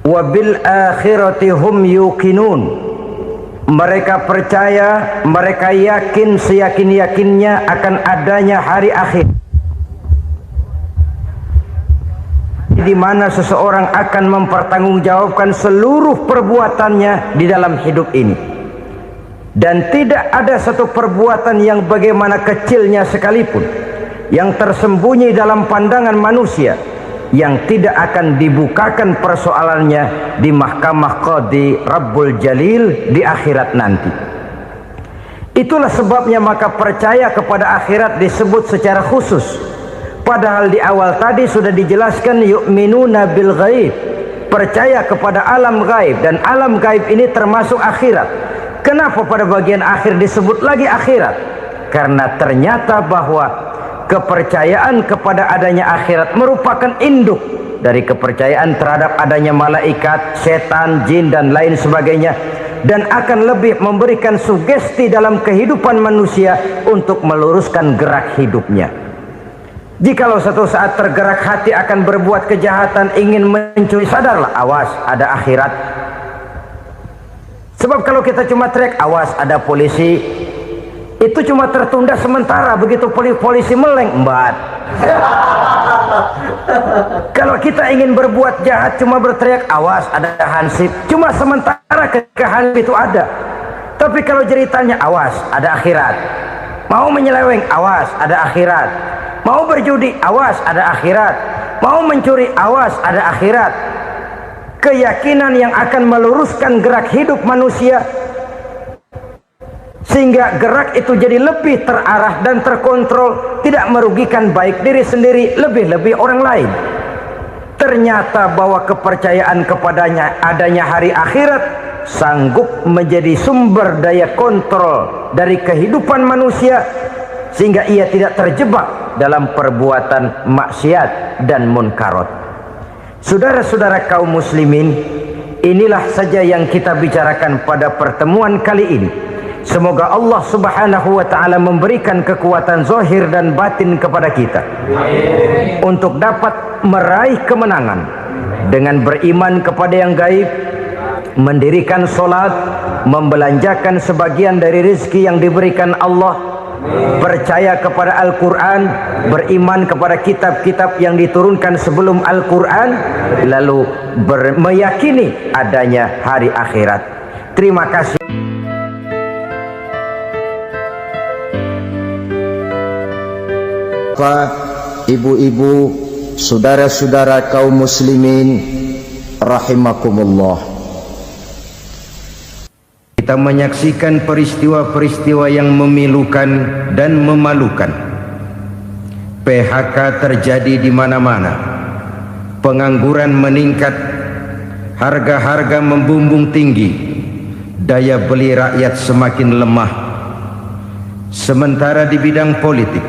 wabil akhirati hum yuqinun. Mereka percaya, mereka yakin seyakin-yakinnya akan adanya hari akhir, di mana seseorang akan mempertanggungjawabkan seluruh perbuatannya di dalam hidup ini, dan tidak ada satu perbuatan yang bagaimana kecilnya sekalipun yang tersembunyi dalam pandangan manusia yang tidak akan dibukakan persoalannya di mahkamah Qadi Rabbul Jalil di akhirat nanti. Itulah sebabnya maka percaya kepada akhirat disebut secara khusus. Padahal di awal tadi sudah dijelaskan yu'minuna bil ghaib, percaya kepada alam gaib, dan alam gaib ini termasuk akhirat. Kenapa pada bagian akhir disebut lagi akhirat? karena ternyata bahwa kepercayaan kepada adanya akhirat merupakan induk dari kepercayaan terhadap adanya malaikat, setan, jin dan lain sebagainya, dan akan lebih memberikan sugesti dalam kehidupan manusia untuk meluruskan gerak hidupnya. Jikalau satu saat tergerak hati akan berbuat kejahatan, ingin mencuri, sadarlah, awas ada akhirat. Sebab kalau kita cuma teriak awas ada polisi, itu cuma tertunda sementara. Begitu polisi meleng, embat. Kalau kita ingin berbuat jahat cuma berteriak awas ada hansip, cuma sementara ketika hansip itu ada. Tapi kalau ceritanya awas ada akhirat, mau menyeleweng awas ada akhirat, mau berjudi awas ada akhirat, mau mencuri awas ada akhirat. Keyakinan yang akan meluruskan gerak hidup manusia sehingga gerak itu jadi lebih terarah dan terkontrol, tidak merugikan baik diri sendiri, lebih-lebih orang lain. Ternyata bahwa kepercayaan kepadanya adanya hari akhirat sanggup menjadi sumber daya kontrol dari kehidupan manusia, sehingga ia tidak terjebak dalam perbuatan maksiat dan munkarat. Saudara-saudara kaum muslimin, inilah saja yang kita bicarakan pada pertemuan kali ini. Semoga Allah subhanahu wa ta'ala memberikan kekuatan zahir dan batin kepada kita untuk dapat meraih kemenangan dengan beriman kepada yang gaib, mendirikan solat, membelanjakan sebagian dari rezeki yang diberikan Allah, percaya kepada Al-Quran, beriman kepada kitab-kitab yang diturunkan sebelum Al-Quran, lalu meyakini adanya hari akhirat. Terima kasih. Bapak, ibu-ibu, saudara-saudara kaum muslimin rahimakumullah, kita menyaksikan peristiwa-peristiwa yang memilukan dan memalukan. PHK terjadi di mana-mana, pengangguran meningkat, harga-harga membumbung tinggi, daya beli rakyat semakin lemah. Sementara di bidang politik,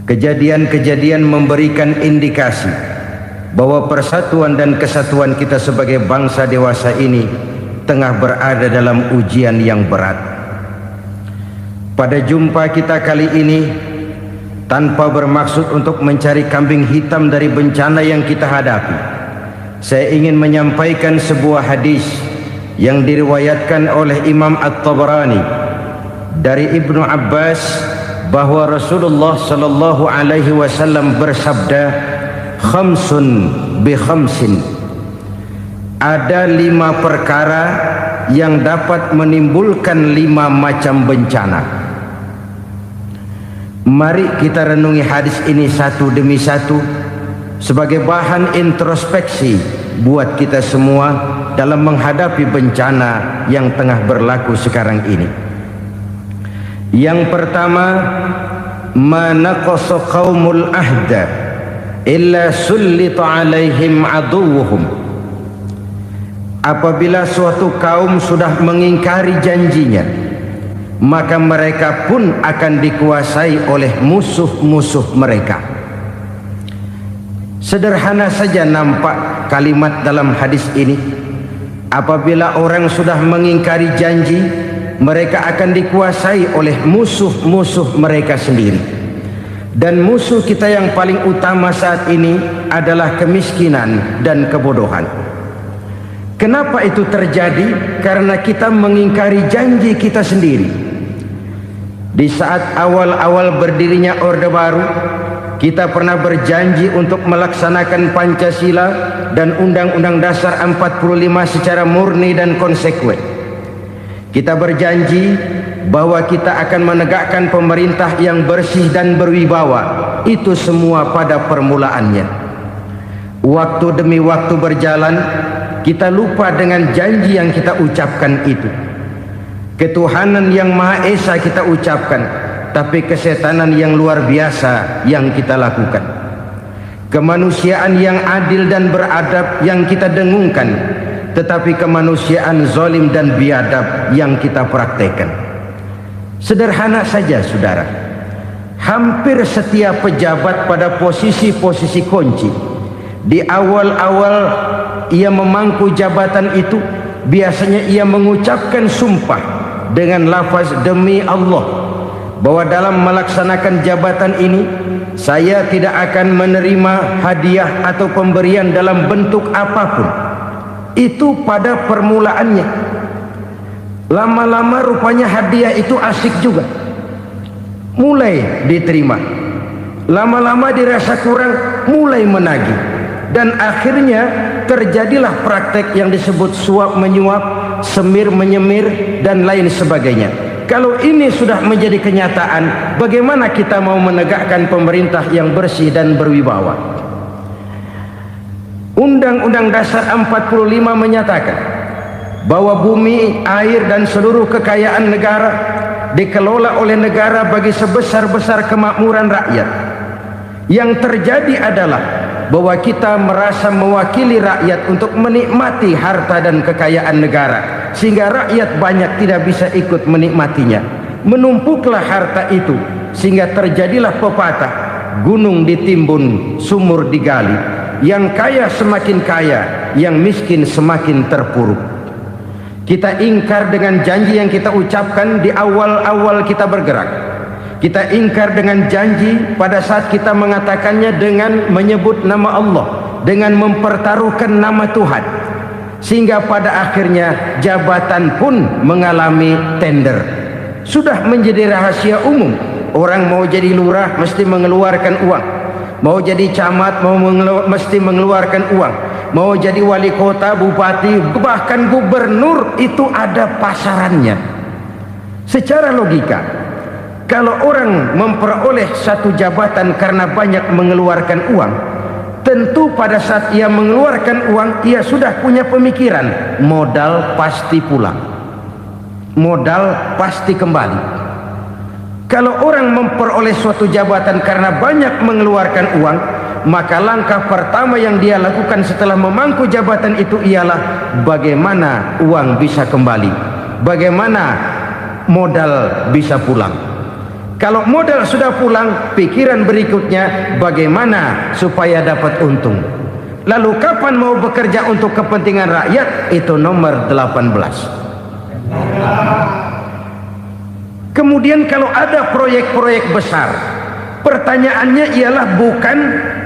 kejadian-kejadian memberikan indikasi bahwa persatuan dan kesatuan kita sebagai bangsa dewasa ini tengah berada dalam ujian yang berat. Pada jumpa kita kali ini, tanpa bermaksud untuk mencari kambing hitam dari bencana yang kita hadapi, saya ingin menyampaikan sebuah hadis yang diriwayatkan oleh Imam At-Tabarani dari Ibnu Abbas, bahwa Rasulullah sallallahu alaihi wasallam bersabda, khamsun bi khamsin, ada 5 perkara yang dapat menimbulkan 5 macam bencana. Mari kita renungi hadis ini satu demi satu sebagai bahan introspeksi buat kita semua dalam menghadapi bencana yang tengah berlaku sekarang ini. Yang pertama, ma naqasa qaumul ahda illa sullita alaihim aduwwuhum. Apabila suatu kaum sudah mengingkari janjinya, maka mereka pun akan dikuasai oleh musuh-musuh mereka. Sederhana saja nampak kalimat dalam hadis ini. Apabila orang sudah mengingkari janji, mereka akan dikuasai oleh musuh-musuh mereka sendiri. Dan musuh kita yang paling utama saat ini adalah kemiskinan dan kebodohan. Kenapa itu terjadi? Karena kita mengingkari janji kita sendiri. Di saat awal-awal berdirinya Orde Baru, kita pernah berjanji untuk melaksanakan Pancasila dan Undang-Undang Dasar 45 secara murni dan konsekuen. Kita berjanji bahwa kita akan menegakkan pemerintah yang bersih dan berwibawa. Itu semua pada permulaannya. Waktu demi waktu berjalan, kita lupa dengan janji yang kita ucapkan itu. Ketuhanan yang Maha Esa kita ucapkan, tapi kesetanan yang luar biasa yang kita lakukan. Kemanusiaan yang adil dan beradab yang kita dengungkan, tetapi kemanusiaan zalim dan biadab yang kita praktekkan. Sederhana saja saudara, hampir setiap pejabat pada posisi-posisi kunci, di awal-awal ia memangku jabatan itu, biasanya ia mengucapkan sumpah dengan lafaz demi Allah, bahwa dalam melaksanakan jabatan ini saya tidak akan menerima hadiah atau pemberian dalam bentuk apapun. Itu pada permulaannya. Lama-lama rupanya hadiah itu asik juga, mulai diterima. Lama-lama dirasa kurang, mulai menagih. Dan akhirnya terjadilah praktek yang disebut suap menyuap, semir menyemir, dan lain sebagainya. Kalau ini sudah menjadi kenyataan, bagaimana kita mau menegakkan pemerintah yang bersih dan berwibawa? Undang-Undang Dasar 45 menyatakan bahwa bumi, air, dan seluruh kekayaan negara dikelola oleh negara bagi sebesar-besar kemakmuran rakyat. Yang terjadi adalah bahwa kita merasa mewakili rakyat untuk menikmati harta dan kekayaan negara, sehingga rakyat banyak tidak bisa ikut menikmatinya. Menumpuklah harta itu sehingga terjadilah pepatah, gunung ditimbun, sumur digali. Yang kaya semakin kaya, yang miskin semakin terpuruk. Kita ingkar dengan janji yang kita ucapkan di awal-awal kita bergerak. Kita ingkar dengan janji pada saat kita mengatakannya dengan menyebut nama Allah, dengan mempertaruhkan nama Tuhan. Sehingga pada akhirnya jabatan pun mengalami tender. Sudah menjadi rahasia umum. Orang mau jadi lurah mesti mengeluarkan uang, mau jadi camat mesti mengeluarkan uang, mau jadi wali kota, bupati, bahkan gubernur, itu ada pasarannya. Secara logika, kalau orang memperoleh satu jabatan karena banyak mengeluarkan uang, tentu pada saat ia mengeluarkan uang, ia sudah punya pemikiran, modal pasti pulang, modal pasti kembali. Kalau orang memperoleh suatu jabatan karena banyak mengeluarkan uang, maka langkah pertama yang dia lakukan setelah memangku jabatan itu ialah bagaimana uang bisa kembali, bagaimana modal bisa pulang. Kalau modal sudah pulang, pikiran berikutnya bagaimana supaya dapat untung. Lalu kapan mau bekerja untuk kepentingan rakyat? Itu nomor 18. Kemudian kalau ada proyek-proyek besar, pertanyaannya ialah bukan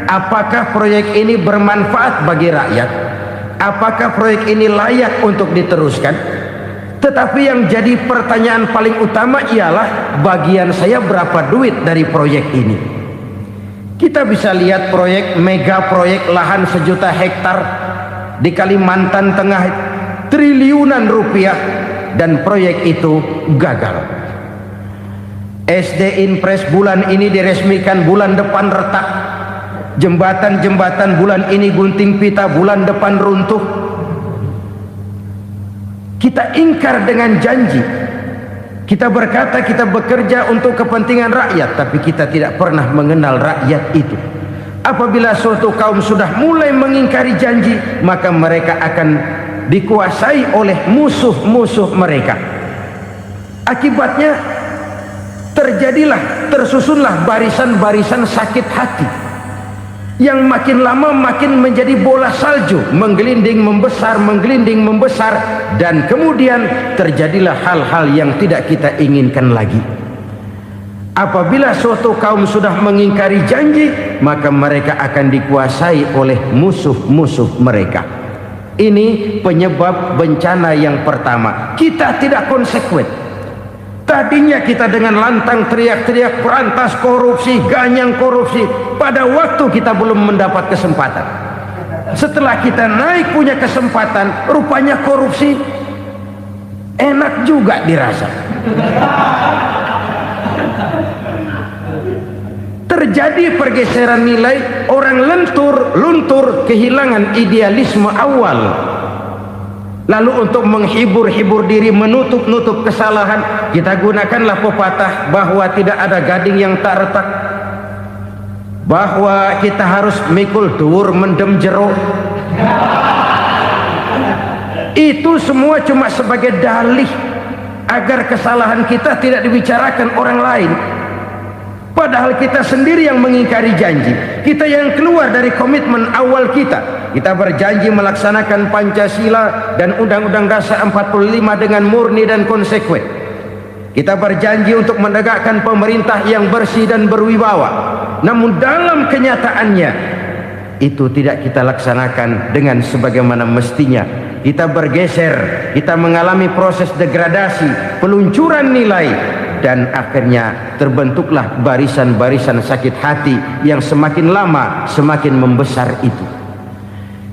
apakah proyek ini bermanfaat bagi rakyat, apakah proyek ini layak untuk diteruskan, tetapi yang jadi pertanyaan paling utama ialah bagian saya berapa duit dari proyek ini. Kita bisa lihat proyek, mega proyek lahan 1 juta hektar di Kalimantan Tengah, triliunan rupiah, dan proyek itu gagal. SD Impres bulan ini diresmikan, bulan depan retak. Jembatan-jembatan bulan ini gunting pita, bulan depan runtuh. Kita ingkar dengan janji. Kita berkata kita bekerja untuk kepentingan rakyat, tapi kita tidak pernah mengenal rakyat itu. Apabila suatu kaum sudah mulai mengingkari janji, maka mereka akan dikuasai oleh musuh-musuh mereka. Akibatnya tersusunlah barisan-barisan sakit hati yang makin lama makin menjadi bola salju, menggelinding membesar, dan kemudian terjadilah hal-hal yang tidak kita inginkan lagi. Apabila suatu kaum sudah mengingkari janji, maka mereka akan dikuasai oleh musuh-musuh mereka. Ini penyebab bencana yang pertama. Kita tidak konsekuen. Tadinya kita dengan lantang teriak-teriak berantas korupsi, ganyang korupsi. Pada waktu kita belum mendapat kesempatan. Setelah kita naik punya kesempatan, rupanya korupsi enak juga dirasa. Terjadi pergeseran nilai, orang luntur, kehilangan idealisme awal. Lalu untuk menghibur diri, menutup kesalahan, kita gunakanlah pepatah bahwa tidak ada gading yang tak retak, bahwa kita harus mikul dhuwur mendem jero. Itu semua cuma sebagai dalih agar kesalahan kita tidak dibicarakan orang lain. Padahal kita sendiri yang mengingkari janji. Kita yang keluar dari komitmen awal kita. Kita berjanji melaksanakan Pancasila dan Undang-Undang Dasar 45 dengan murni dan konsekuen. Kita berjanji untuk menegakkan pemerintah yang bersih dan berwibawa. Namun dalam kenyataannya itu tidak kita laksanakan dengan sebagaimana mestinya. Kita bergeser, kita mengalami proses degradasi, peluncuran nilai, dan akhirnya terbentuklah barisan-barisan sakit hati yang semakin lama semakin membesar itu.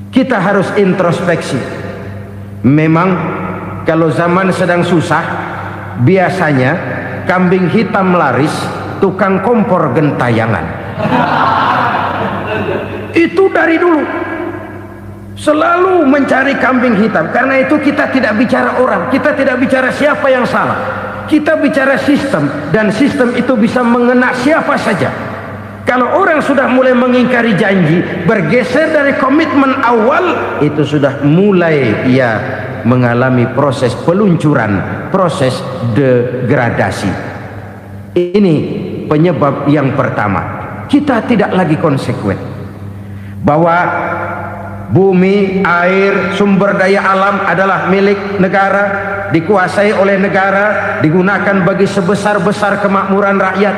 Kita harus introspeksi. Memang kalau zaman sedang susah, biasanya kambing hitam laris, tukang kompor gentayangan. Itu dari dulu selalu mencari kambing hitam. Karena itu kita tidak bicara orang, kita tidak bicara siapa yang salah, kita bicara sistem, dan sistem itu bisa mengena siapa saja. Kalau orang sudah mulai mengingkari janji, bergeser dari komitmen awal, itu sudah mulai ia mengalami proses peluncuran, proses degradasi. Ini penyebab yang pertama. Kita tidak lagi konsekuen bahwa bumi, air, sumber daya alam adalah milik negara, dikuasai oleh negara, digunakan bagi sebesar-besar kemakmuran rakyat.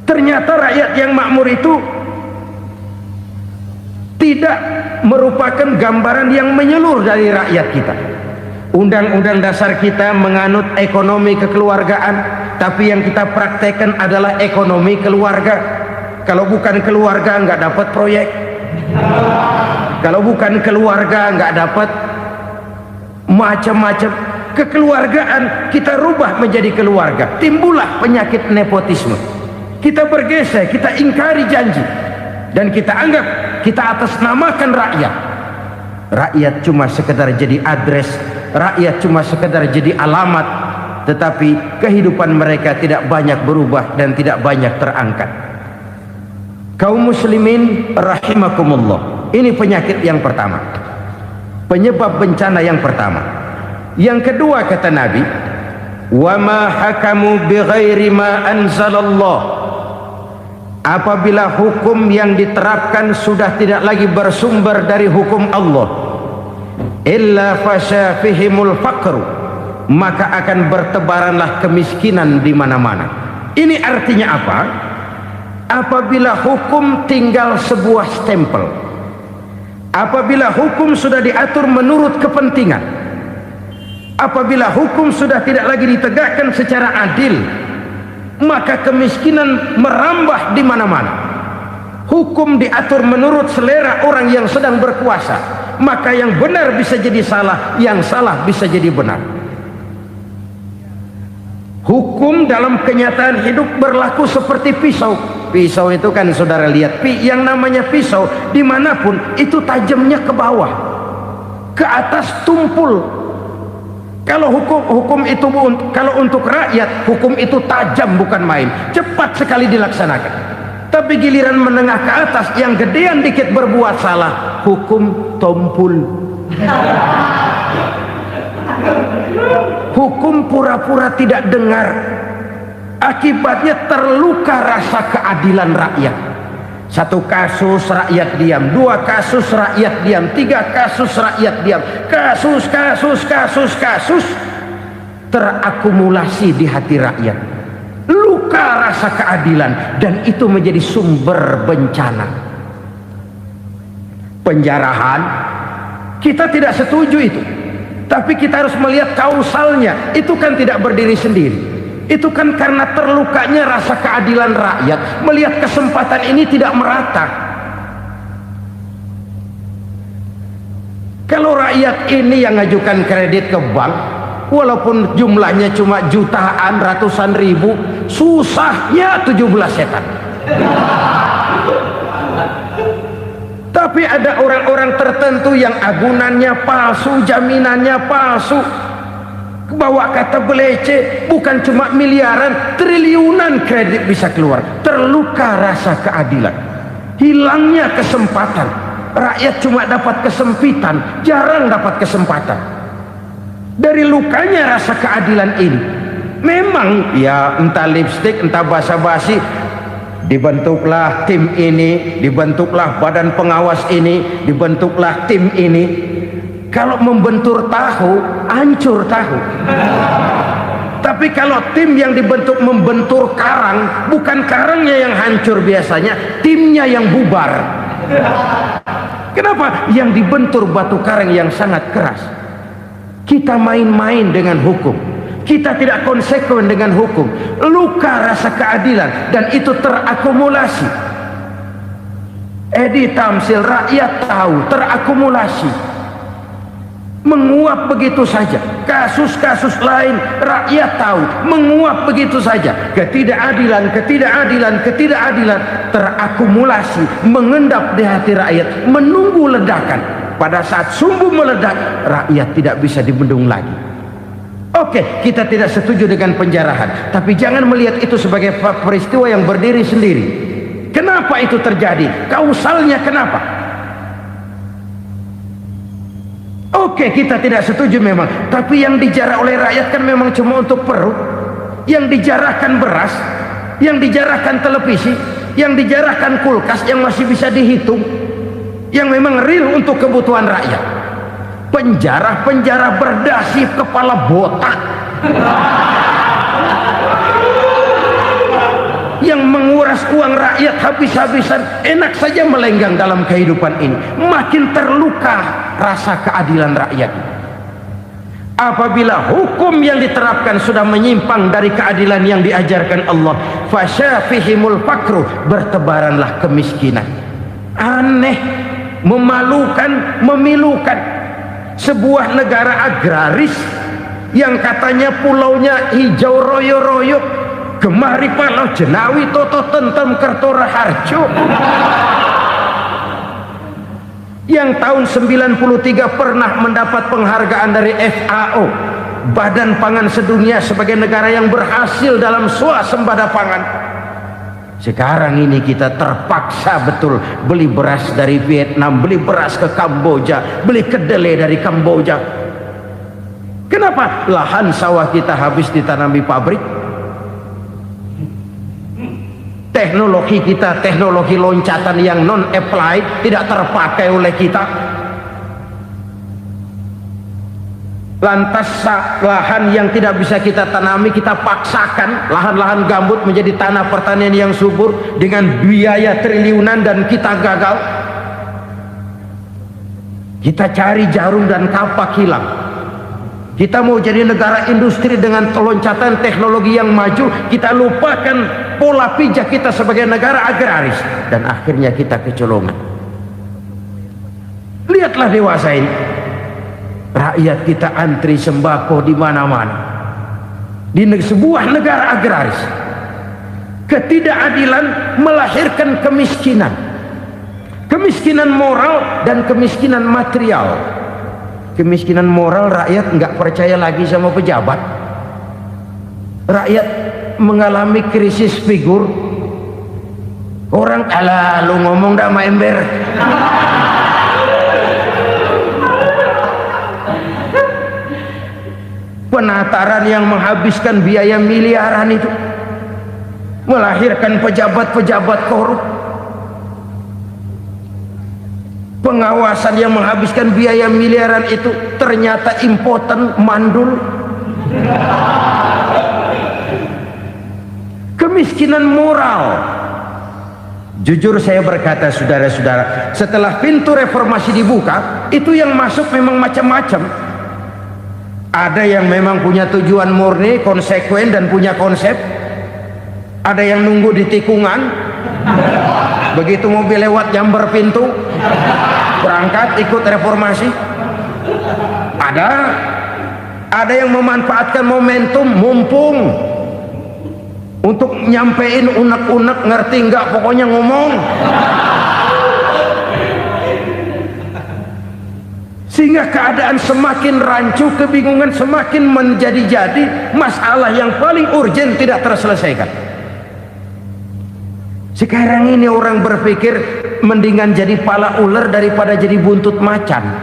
Ternyata rakyat yang makmur itu tidak merupakan gambaran yang menyeluruh dari rakyat kita. Undang-undang dasar kita menganut ekonomi kekeluargaan, tapi yang kita praktekkan adalah ekonomi keluarga. Kalau bukan keluarga nggak dapat proyek. Kalau bukan keluarga nggak dapat macam-macam. Kekeluargaan kita rubah menjadi keluarga, timbullah penyakit nepotisme. Kita bergeser, kita ingkari janji, dan kita anggap kita atasnamakan rakyat. Rakyat cuma sekedar jadi address, rakyat cuma sekedar jadi alamat, tetapi kehidupan mereka tidak banyak berubah dan tidak banyak terangkat. Kaum muslimin rahimakumullah, ini penyakit yang pertama, penyebab bencana yang pertama. Yang kedua, kata Nabi, wa ma hakamu bighairi ma anzalallah. Apabila hukum yang diterapkan sudah tidak lagi bersumber dari hukum Allah, illa fasha fihimul faqru, maka akan bertebaranlah kemiskinan di mana-mana. Ini artinya apa? Apabila hukum tinggal sebuah stempel, apabila hukum sudah diatur menurut kepentingan, apabila hukum sudah tidak lagi ditegakkan secara adil, maka kemiskinan merambah di mana-mana. Hukum diatur menurut selera orang yang sedang berkuasa, maka yang benar bisa jadi salah, yang salah bisa jadi benar. Hukum dalam kenyataan hidup berlaku seperti pisau. Pisau itu kan saudara lihat, yang namanya pisau dimanapun itu tajamnya ke bawah, ke atas tumpul. Kalau hukum itu, kalau untuk rakyat, hukum itu tajam bukan main, cepat sekali dilaksanakan. Tapi giliran menengah ke atas, yang gedean dikit berbuat salah, hukum tumpul. Hukum pura-pura tidak dengar. Akibatnya terluka rasa keadilan rakyat. Satu kasus rakyat diam, dua kasus rakyat diam, tiga kasus rakyat diam, kasus terakumulasi di hati rakyat. Luka rasa keadilan, dan itu menjadi sumber bencana. Penjarahan, kita tidak setuju itu, tapi kita harus melihat kausalnya. Itu kan tidak berdiri sendiri. Itu kan karena terlukanya rasa keadilan rakyat, melihat kesempatan ini tidak merata. Kalau rakyat ini yang ngajukan kredit ke bank, walaupun jumlahnya cuma jutaan, ratusan ribu, susahnya 17 setan. Tapi ada orang-orang tertentu yang agunannya palsu, jaminannya palsu, bawa kata belece, bukan cuma miliaran, triliunan kredit bisa keluar. Terluka rasa keadilan, hilangnya kesempatan. Rakyat cuma dapat kesempitan, jarang dapat kesempatan. Dari lukanya rasa keadilan ini. Memang ya entah lipstick, entah basa-basi, dibentuklah tim ini, dibentuklah badan pengawas ini, dibentuklah tim ini. Kalau membentur tahu, hancur tahu. Tapi kalau tim yang dibentuk membentur karang, bukan karangnya yang hancur biasanya, timnya yang bubar. Kenapa? Yang dibentur batu karang yang sangat keras. Kita main-main dengan hukum. Kita tidak konsekuen dengan hukum. Luka rasa keadilan dan itu terakumulasi. Edi Tamsil, rakyat tahu, terakumulasi. Menguap begitu saja. Kasus-kasus lain rakyat tahu, menguap begitu saja. Ketidakadilan terakumulasi, mengendap di hati rakyat, menunggu ledakan. Pada saat sumbu meledak, rakyat tidak bisa dibendung lagi. Oke, kita tidak setuju dengan penjarahan, tapi jangan melihat itu sebagai peristiwa yang berdiri sendiri. Kenapa itu terjadi? Kausalnya kenapa? Oke, kita tidak setuju memang, tapi yang dijarah oleh rakyat kan memang cuma untuk perut. Yang dijarahkan beras, yang dijarahkan televisi, yang dijarahkan kulkas yang masih bisa dihitung, yang memang real untuk kebutuhan rakyat. Penjara berdasi kepala botak yang menguras uang rakyat habis-habisan, enak saja melenggang dalam kehidupan ini. Makin terluka rasa keadilan rakyat. Apabila hukum yang diterapkan sudah menyimpang dari keadilan yang diajarkan Allah, fasyafihimul fakru, bertebaranlah kemiskinan. Aneh, memalukan, memilukan. Sebuah negara agraris yang katanya pulaunya hijau royo-royo, gemari palau jenawi toto tentem kertora harjo, yang tahun 93 pernah mendapat penghargaan dari FAO, Badan Pangan Sedunia, sebagai negara yang berhasil dalam swasembada pangan. Sekarang ini kita terpaksa betul beli beras dari Vietnam, beli beras ke Kamboja, beli kedelai dari Kamboja. Kenapa? Lahan sawah kita habis ditanami pabrik. Teknologi kita, teknologi loncatan yang non-applied, tidak terpakai oleh kita. Lantas lahan yang tidak bisa kita tanami, kita paksakan lahan-lahan gambut menjadi tanah pertanian yang subur dengan biaya triliunan, dan kita gagal. Kita cari jarum dan kapak hilang. Kita mau jadi negara industri dengan loncatan teknologi yang maju, kita lupakan pola pijak kita sebagai negara agraris, dan akhirnya kita kecolongan. Lihatlah dewasa ini. Rakyat kita antri sembako di mana-mana. Di sebuah negara agraris. Ketidakadilan melahirkan kemiskinan. Kemiskinan moral dan kemiskinan material. Kemiskinan moral, rakyat nggak percaya lagi sama pejabat. Rakyat mengalami krisis figur. Orang, alah lu ngomong dah sama ember. Penataran yang menghabiskan biaya miliaran itu melahirkan pejabat-pejabat korup. Pengawasan yang menghabiskan biaya miliaran itu ternyata impoten, mandul. Kemiskinan moral. Jujur saya berkata, saudara-saudara, setelah pintu reformasi dibuka, itu yang masuk memang macam-macam. Ada yang memang punya tujuan murni, konsekuen, dan punya konsep. Ada yang nunggu di tikungan, begitu mobil lewat nyamber pintu, berangkat ikut reformasi. Ada yang memanfaatkan momentum, mumpung, untuk nyampein unek-unek, ngerti nggak, pokoknya ngomong. Sehingga keadaan semakin rancu, kebingungan semakin menjadi-jadi, masalah yang paling urgen tidak terselesaikan. Sekarang ini orang berpikir mendingan jadi pala ular daripada jadi buntut macan.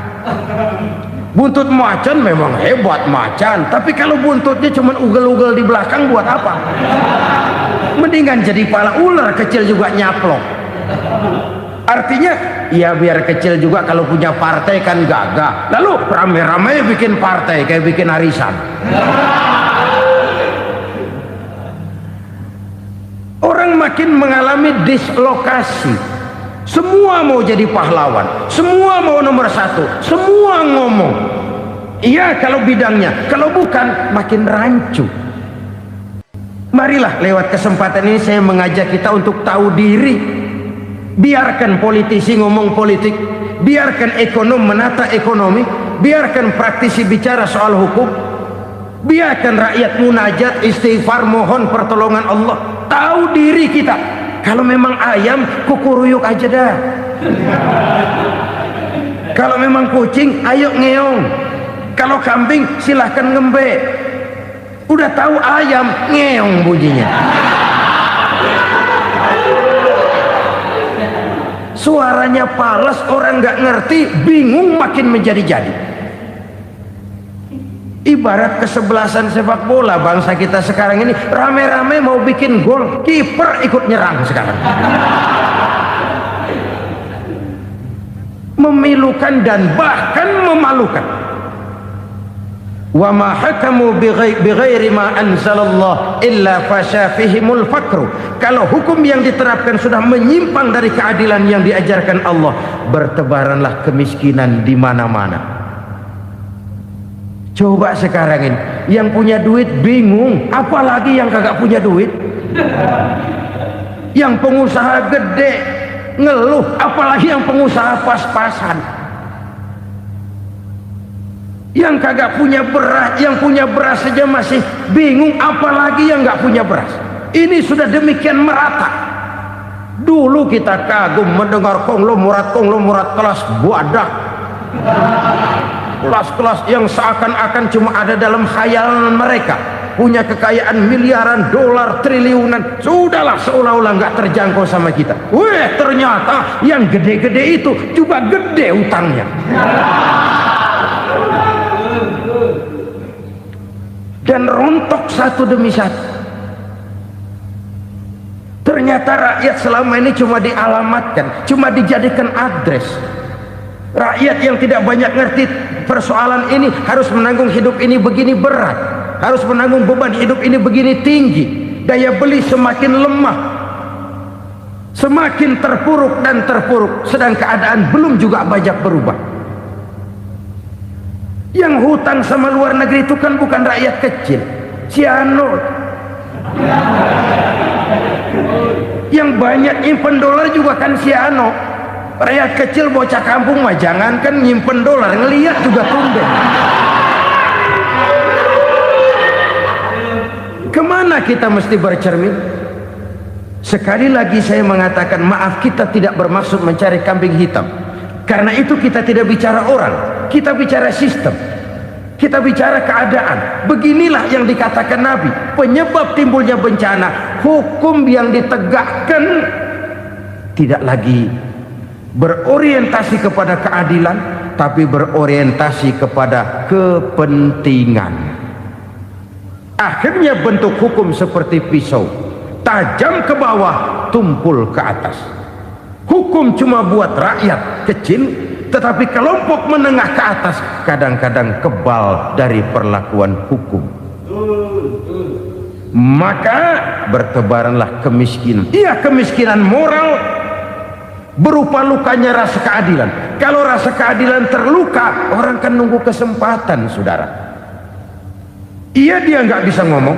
Buntut macan memang hebat macan, tapi kalau buntutnya cuma ugel-ugel di belakang buat apa? Mendingan jadi pala ular kecil juga nyaplok. Artinya ya biar kecil juga kalau punya partai kan gagah. Lalu rame-rame bikin partai kayak bikin arisan. Orang makin mengalami dislokasi. Semua mau jadi pahlawan, semua mau nomor satu, semua ngomong iya kalau bidangnya, kalau bukan makin rancu. Marilah lewat kesempatan ini saya mengajak kita untuk tahu diri. Biarkan politisi ngomong politik, biarkan ekonom menata ekonomi, biarkan praktisi bicara soal hukum, biarkan rakyat munajat, istighfar, mohon pertolongan Allah. Tahu diri kita. Kalau memang ayam, kukuruyuk aja dah. Kalau memang kucing, ayo ngeong. Kalau kambing, silahkan ngembe. Udah tahu ayam, ngeong bunyinya. Suaranya palas, orang nggak ngerti, bingung, makin menjadi-jadi. Ibarat kesebelasan sepak bola bangsa kita sekarang ini, rame-rame mau bikin gol, kiper ikut nyerang sekarang. Memilukan dan bahkan memalukan. Wa ma hakamu bighairi ma anzalallah illa fasyafihimul fakru. Kalau hukum yang diterapkan sudah menyimpang dari keadilan yang diajarkan Allah, bertebaranlah kemiskinan di mana-mana. Coba sekarang ini yang punya duit bingung, apalagi yang kagak punya duit. Yang pengusaha gede ngeluh, apalagi yang pengusaha pas-pasan. Yang kagak punya beras, yang punya beras saja masih bingung, apalagi yang nggak punya beras. Ini sudah demikian merata. Dulu kita kagum mendengar konglomerat kelas buadah, kelas-kelas yang seakan-akan cuma ada dalam khayalan mereka, punya kekayaan miliaran dolar, triliunan. Sudahlah, seolah-olah nggak terjangkau sama kita. Weh, ternyata yang gede-gede itu juga gede utangnya. Dan rontok satu demi satu. Ternyata rakyat selama ini cuma dialamatkan, cuma dijadikan address. Rakyat yang tidak banyak ngerti persoalan ini harus menanggung hidup ini begini berat, harus menanggung beban hidup ini begini tinggi. Daya beli semakin lemah, semakin terpuruk dan terpuruk, sedang keadaan belum juga banyak berubah. Yang hutang sama luar negeri itu kan bukan rakyat kecil, Ciano. Yang banyak nyimpen dolar juga kan Ciano. Rakyat kecil bocah kampung mah jangankan nyimpen dolar, ngelihat juga tumben. Kemana kita mesti bercermin? Sekali lagi saya mengatakan maaf, kita tidak bermaksud mencari kambing hitam. Karena itu kita tidak bicara orang, kita bicara sistem, kita bicara keadaan. Beginilah yang dikatakan Nabi, penyebab timbulnya bencana, hukum yang ditegakkan tidak lagi berorientasi kepada keadilan, tapi berorientasi kepada kepentingan. Akhirnya bentuk hukum seperti pisau, tajam ke bawah, tumpul ke atas. Hukum cuma buat rakyat kecil, tetapi kelompok menengah ke atas kadang-kadang kebal dari perlakuan hukum. Maka bertebaranlah kemiskinan. Iya, kemiskinan moral berupa lukanya rasa keadilan. Kalau rasa keadilan terluka, orang kan nunggu kesempatan, saudara. Iya, dia nggak bisa ngomong,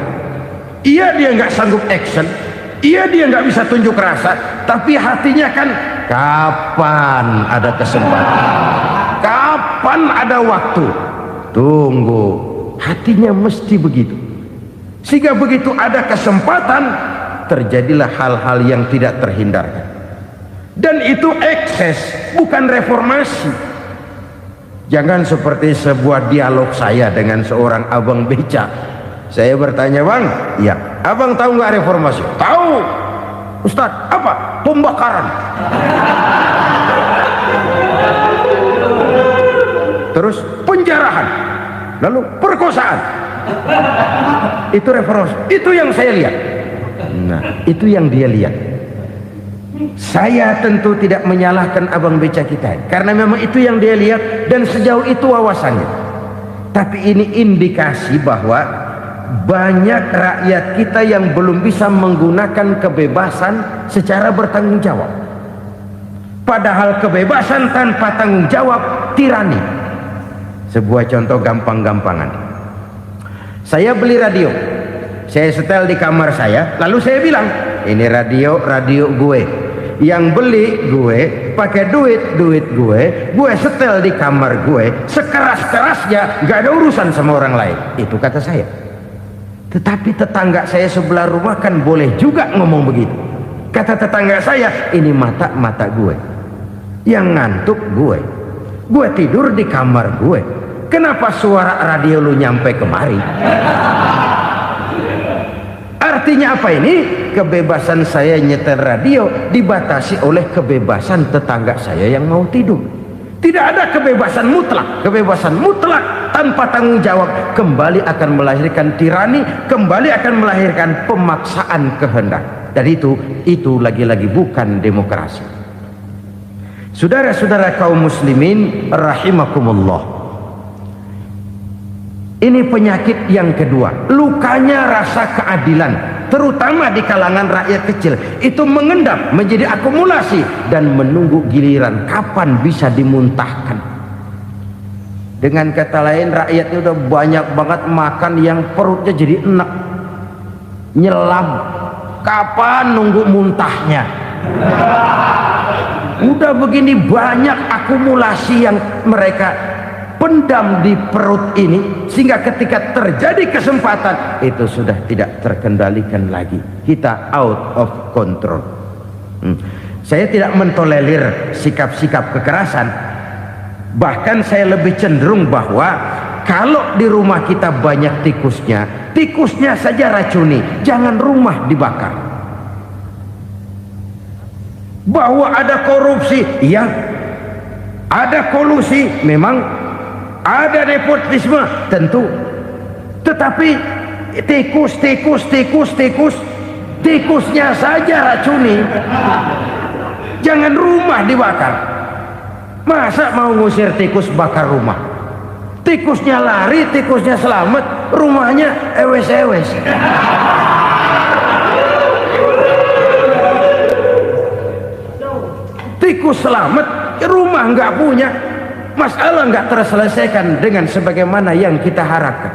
iya dia nggak sanggup action, iya dia nggak bisa tunjuk rasa, tapi hatinya kan kapan ada kesempatan, kapan ada waktu, tunggu. Hatinya mesti begitu. Sehingga begitu ada kesempatan, terjadilah hal-hal yang tidak terhindarkan. Dan itu ekses, bukan reformasi. Jangan seperti sebuah dialog saya dengan seorang abang beca. Saya bertanya, bang, ya, abang tahu nggak reformasi? Tahu. Ustadz, apa? Pembakaran. Terus penjara lalu perkosaan. Itu reformasi, itu yang saya lihat. Nah, itu yang dia lihat. Saya tentu tidak menyalahkan abang beca kita, karena memang itu yang dia lihat dan sejauh itu wawasannya. Tapi ini indikasi bahwa banyak rakyat kita yang belum bisa menggunakan kebebasan secara bertanggung jawab. Padahal kebebasan tanpa tanggung jawab tirani. Sebuah contoh gampang-gampangan. Saya beli radio, saya setel di kamar saya, lalu saya bilang, ini radio gue. Yang beli gue, pakai duit gue setel di kamar gue, sekeras-kerasnya, gak ada urusan sama orang lain. Itu kata saya. Tetapi tetangga saya sebelah rumah kan boleh juga ngomong begitu. Kata tetangga saya, ini mata gue, yang ngantuk gue tidur di kamar gue, kenapa suara radio lu nyampe kemari? Artinya apa ini? Kebebasan saya nyetel radio dibatasi oleh kebebasan tetangga saya yang mau tidur. Tidak ada kebebasan mutlak. Kebebasan mutlak tanpa tanggung jawab kembali akan melahirkan tirani, kembali akan melahirkan pemaksaan kehendak. Dan itu lagi-lagi bukan demokrasi. Saudara-saudara kaum muslimin rahimakumullah, ini penyakit yang kedua, lukanya rasa keadilan, terutama di kalangan rakyat kecil. Itu mengendap menjadi akumulasi dan menunggu giliran kapan bisa dimuntahkan. Dengan kata lain, rakyatnya udah banyak banget makan yang perutnya jadi enak, nyelam, kapan nunggu muntahnya. Udah begini banyak akumulasi yang mereka pendam di perut ini, sehingga ketika terjadi kesempatan itu sudah tidak terkendalikan lagi. Kita out of control. Saya tidak mentolerir sikap-sikap kekerasan. Bahkan saya lebih cenderung bahwa kalau di rumah kita banyak tikusnya saja racuni, jangan rumah dibakar. Bahwa ada korupsi, iya. Ada kolusi, memang. Ada nepotisme, tentu. Tetapi tikusnya saja racuni, jangan rumah dibakar. Masa mau ngusir tikus bakar rumah? Tikusnya lari, tikusnya selamat, rumahnya ewes-ewes. Tikus selamat, rumah nggak punya. Masalah nggak terselesaikan dengan sebagaimana yang kita harapkan.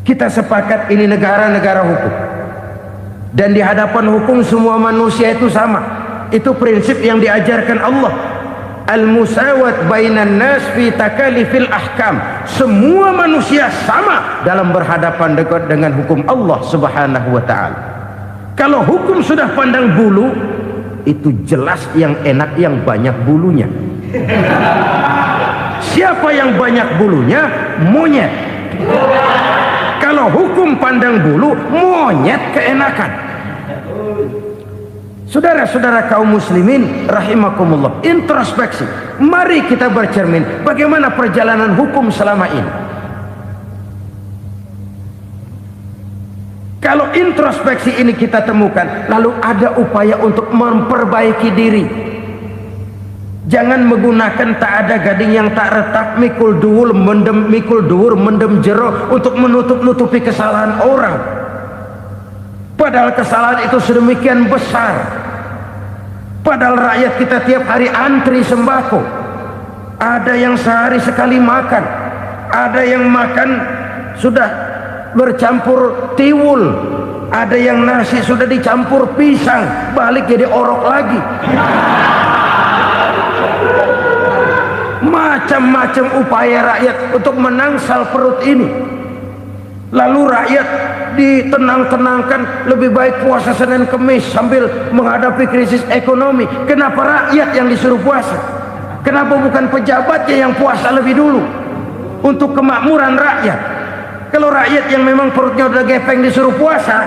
Kita sepakat ini negara hukum, dan di hadapan hukum semua manusia itu sama. Itu prinsip yang diajarkan Allah. Al-musawat bainan nas fi takalifil ahkam. Semua manusia sama dalam berhadapan dengan hukum Allah Subhanahu wa ta'ala. Kalau hukum sudah pandang bulu, itu jelas yang enak yang banyak bulunya. Siapa yang banyak bulunya? Monyet. Kalau hukum pandang bulu, monyet keenakan. Saudara-saudara kaum muslimin rahimakumullah, introspeksi. Mari kita bercermin bagaimana perjalanan hukum selama ini. Kalau introspeksi ini kita temukan, lalu ada upaya untuk memperbaiki diri. Jangan menggunakan tak ada gading yang tak retak, mikul duwur mendem jero untuk menutup-nutupi kesalahan orang. Padahal kesalahan itu sedemikian besar. Padahal rakyat kita tiap hari antri sembako. Ada yang sehari sekali makan, ada yang makan sudah bercampur tiwul, ada yang nasi sudah dicampur pisang, balik jadi orok lagi. Macam-macam upaya rakyat untuk menangsal perut ini. Lalu rakyat ditenang-tenangkan, lebih baik puasa Senin Kemis sambil menghadapi krisis ekonomi. Kenapa rakyat yang disuruh puasa? Kenapa bukan pejabatnya yang puasa lebih dulu untuk kemakmuran rakyat? Kalau rakyat yang memang perutnya udah gepeng disuruh puasa,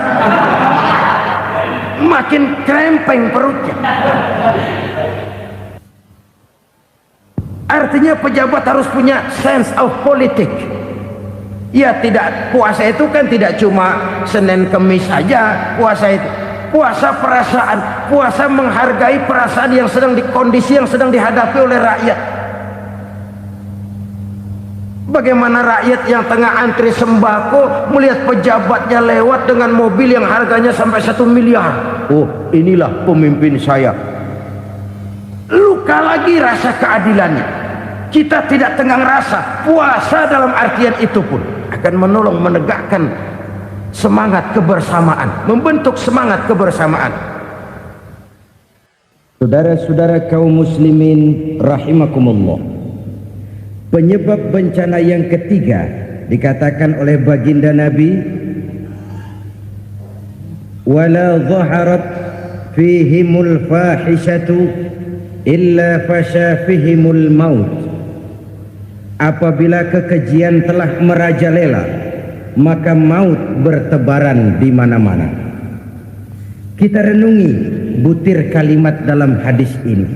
makin krempeng perutnya. Artinya pejabat harus punya sense of politics. Ya, tidak, puasa itu kan tidak cuma Senin Kemis saja puasa itu. Puasa perasaan, puasa menghargai perasaan yang sedang kondisi yang sedang dihadapi oleh rakyat. Bagaimana rakyat yang tengah antri sembako melihat pejabatnya lewat dengan mobil yang harganya sampai 1 miliar. Oh, inilah pemimpin saya. Luka lagi rasa keadilannya. Kita tidak tenggang rasa. Puasa dalam artian itu pun akan menolong menegakkan semangat kebersamaan, membentuk semangat kebersamaan. Saudara-saudara kaum muslimin rahimakumullah, penyebab bencana yang ketiga dikatakan oleh baginda Nabi, wala dhaharat fihimul fahishatu illa fasha fihimul maut. Apabila kekejian telah merajalela, maka maut bertebaran di mana-mana. Kita renungi butir kalimat dalam hadis ini.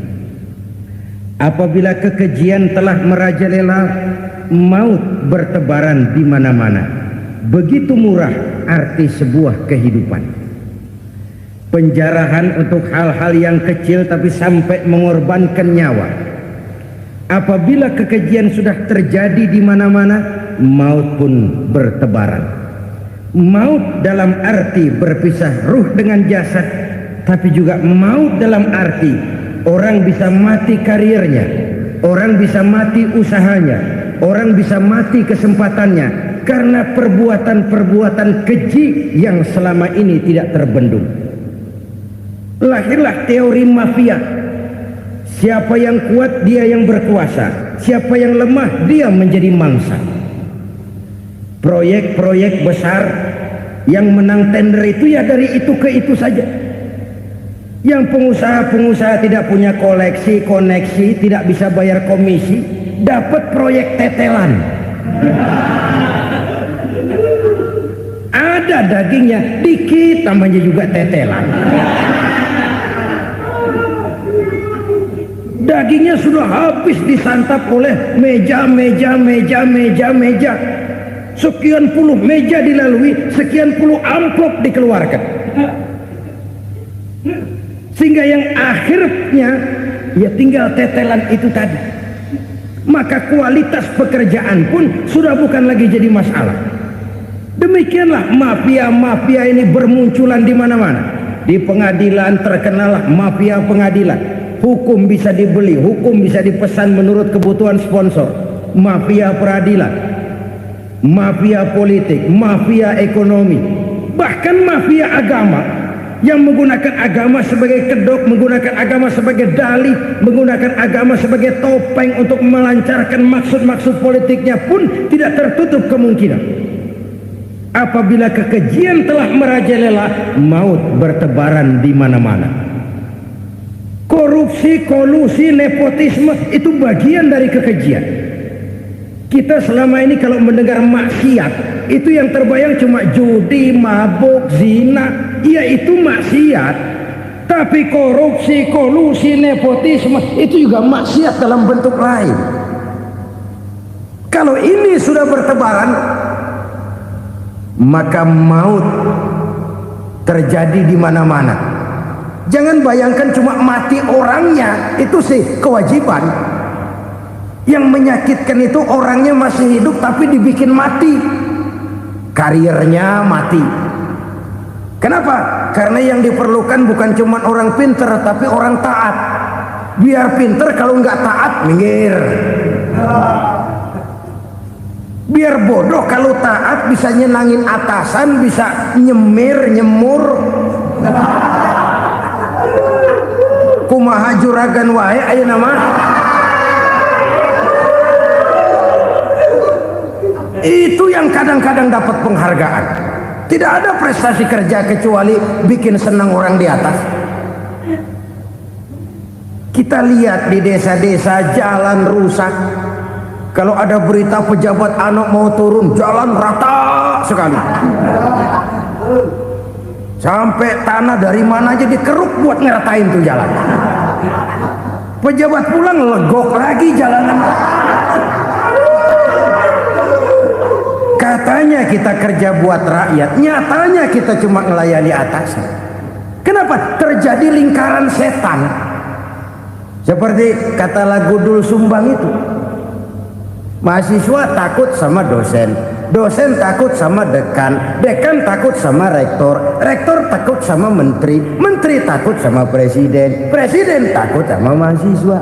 Apabila kekejian telah merajalela, maut bertebaran di mana-mana. Begitu murah arti sebuah kehidupan. Penjarahan untuk hal-hal yang kecil tapi sampai mengorbankan nyawa. Apabila kekejian sudah terjadi di mana-mana, maut pun bertebaran. Maut dalam arti berpisah ruh dengan jasad, tapi juga maut dalam arti orang bisa mati karirnya, orang bisa mati usahanya, orang bisa mati kesempatannya karena perbuatan-perbuatan keji yang selama ini tidak terbendung. Lahirlah teori mafia. Siapa yang kuat dia yang berkuasa, siapa yang lemah dia menjadi mangsa. Proyek-proyek besar yang menang tender itu ya dari itu ke itu saja. Yang pengusaha-pengusaha tidak punya koleksi, koneksi, tidak bisa bayar komisi, dapat proyek tetelan. Ada dagingnya, dikit namanya juga tetelan. Dagingnya sudah habis disantap oleh meja. Sekian puluh meja dilalui, sekian puluh amplop dikeluarkan. Sehingga yang akhirnya ya tinggal tetelan itu tadi. Maka kualitas pekerjaan pun sudah bukan lagi jadi masalah. Demikianlah mafia-mafia ini bermunculan di mana-mana. Di pengadilan terkenallah mafia pengadilan. Hukum bisa dibeli, hukum bisa dipesan menurut kebutuhan sponsor. Mafia peradilan, mafia politik, mafia ekonomi, bahkan mafia agama yang menggunakan agama sebagai kedok, menggunakan agama sebagai dalih, menggunakan agama sebagai topeng untuk melancarkan maksud-maksud politiknya pun tidak tertutup kemungkinan. Apabila kekejian telah merajalela, maut bertebaran di mana-mana. Korupsi, kolusi, nepotisme itu bagian dari kekejian. Kita selama ini kalau mendengar maksiat, itu yang terbayang cuma judi, mabuk, zina. Ya itu maksiat. Tapi korupsi, kolusi, nepotisme itu juga maksiat dalam bentuk lain. Kalau ini sudah bertebaran, maka maut terjadi di mana-mana. Jangan bayangkan cuma mati orangnya, itu sih kewajiban. Yang menyakitkan itu orangnya masih hidup tapi dibikin mati, karirnya mati. Kenapa? Karena yang diperlukan bukan cuma orang pinter tapi orang taat. Biar pinter, kalau nggak taat minggir. Biar bodoh, kalau taat bisa nyenangin atasan, bisa nyemir, nyemur. Kumaha juragan wae aya nama. Itu yang kadang-kadang dapat penghargaan. Tidak ada prestasi kerja kecuali bikin senang orang di atas. Kita lihat di desa-desa jalan rusak. Kalau ada berita pejabat anak mau turun, jalan rata sekali. Sampai tanah dari mana aja dikeruk buat ngeratain tuh jalan. Pejabat pulang legok lagi jalanan. Katanya kita kerja buat rakyat, nyatanya kita cuma melayani atasan. Kenapa? Terjadi lingkaran setan. Seperti kata lagu Dul Sumbang itu. Mahasiswa takut sama dosen, dosen takut sama dekan, dekan takut sama rektor, rektor takut sama menteri, menteri takut sama presiden, presiden takut sama mahasiswa.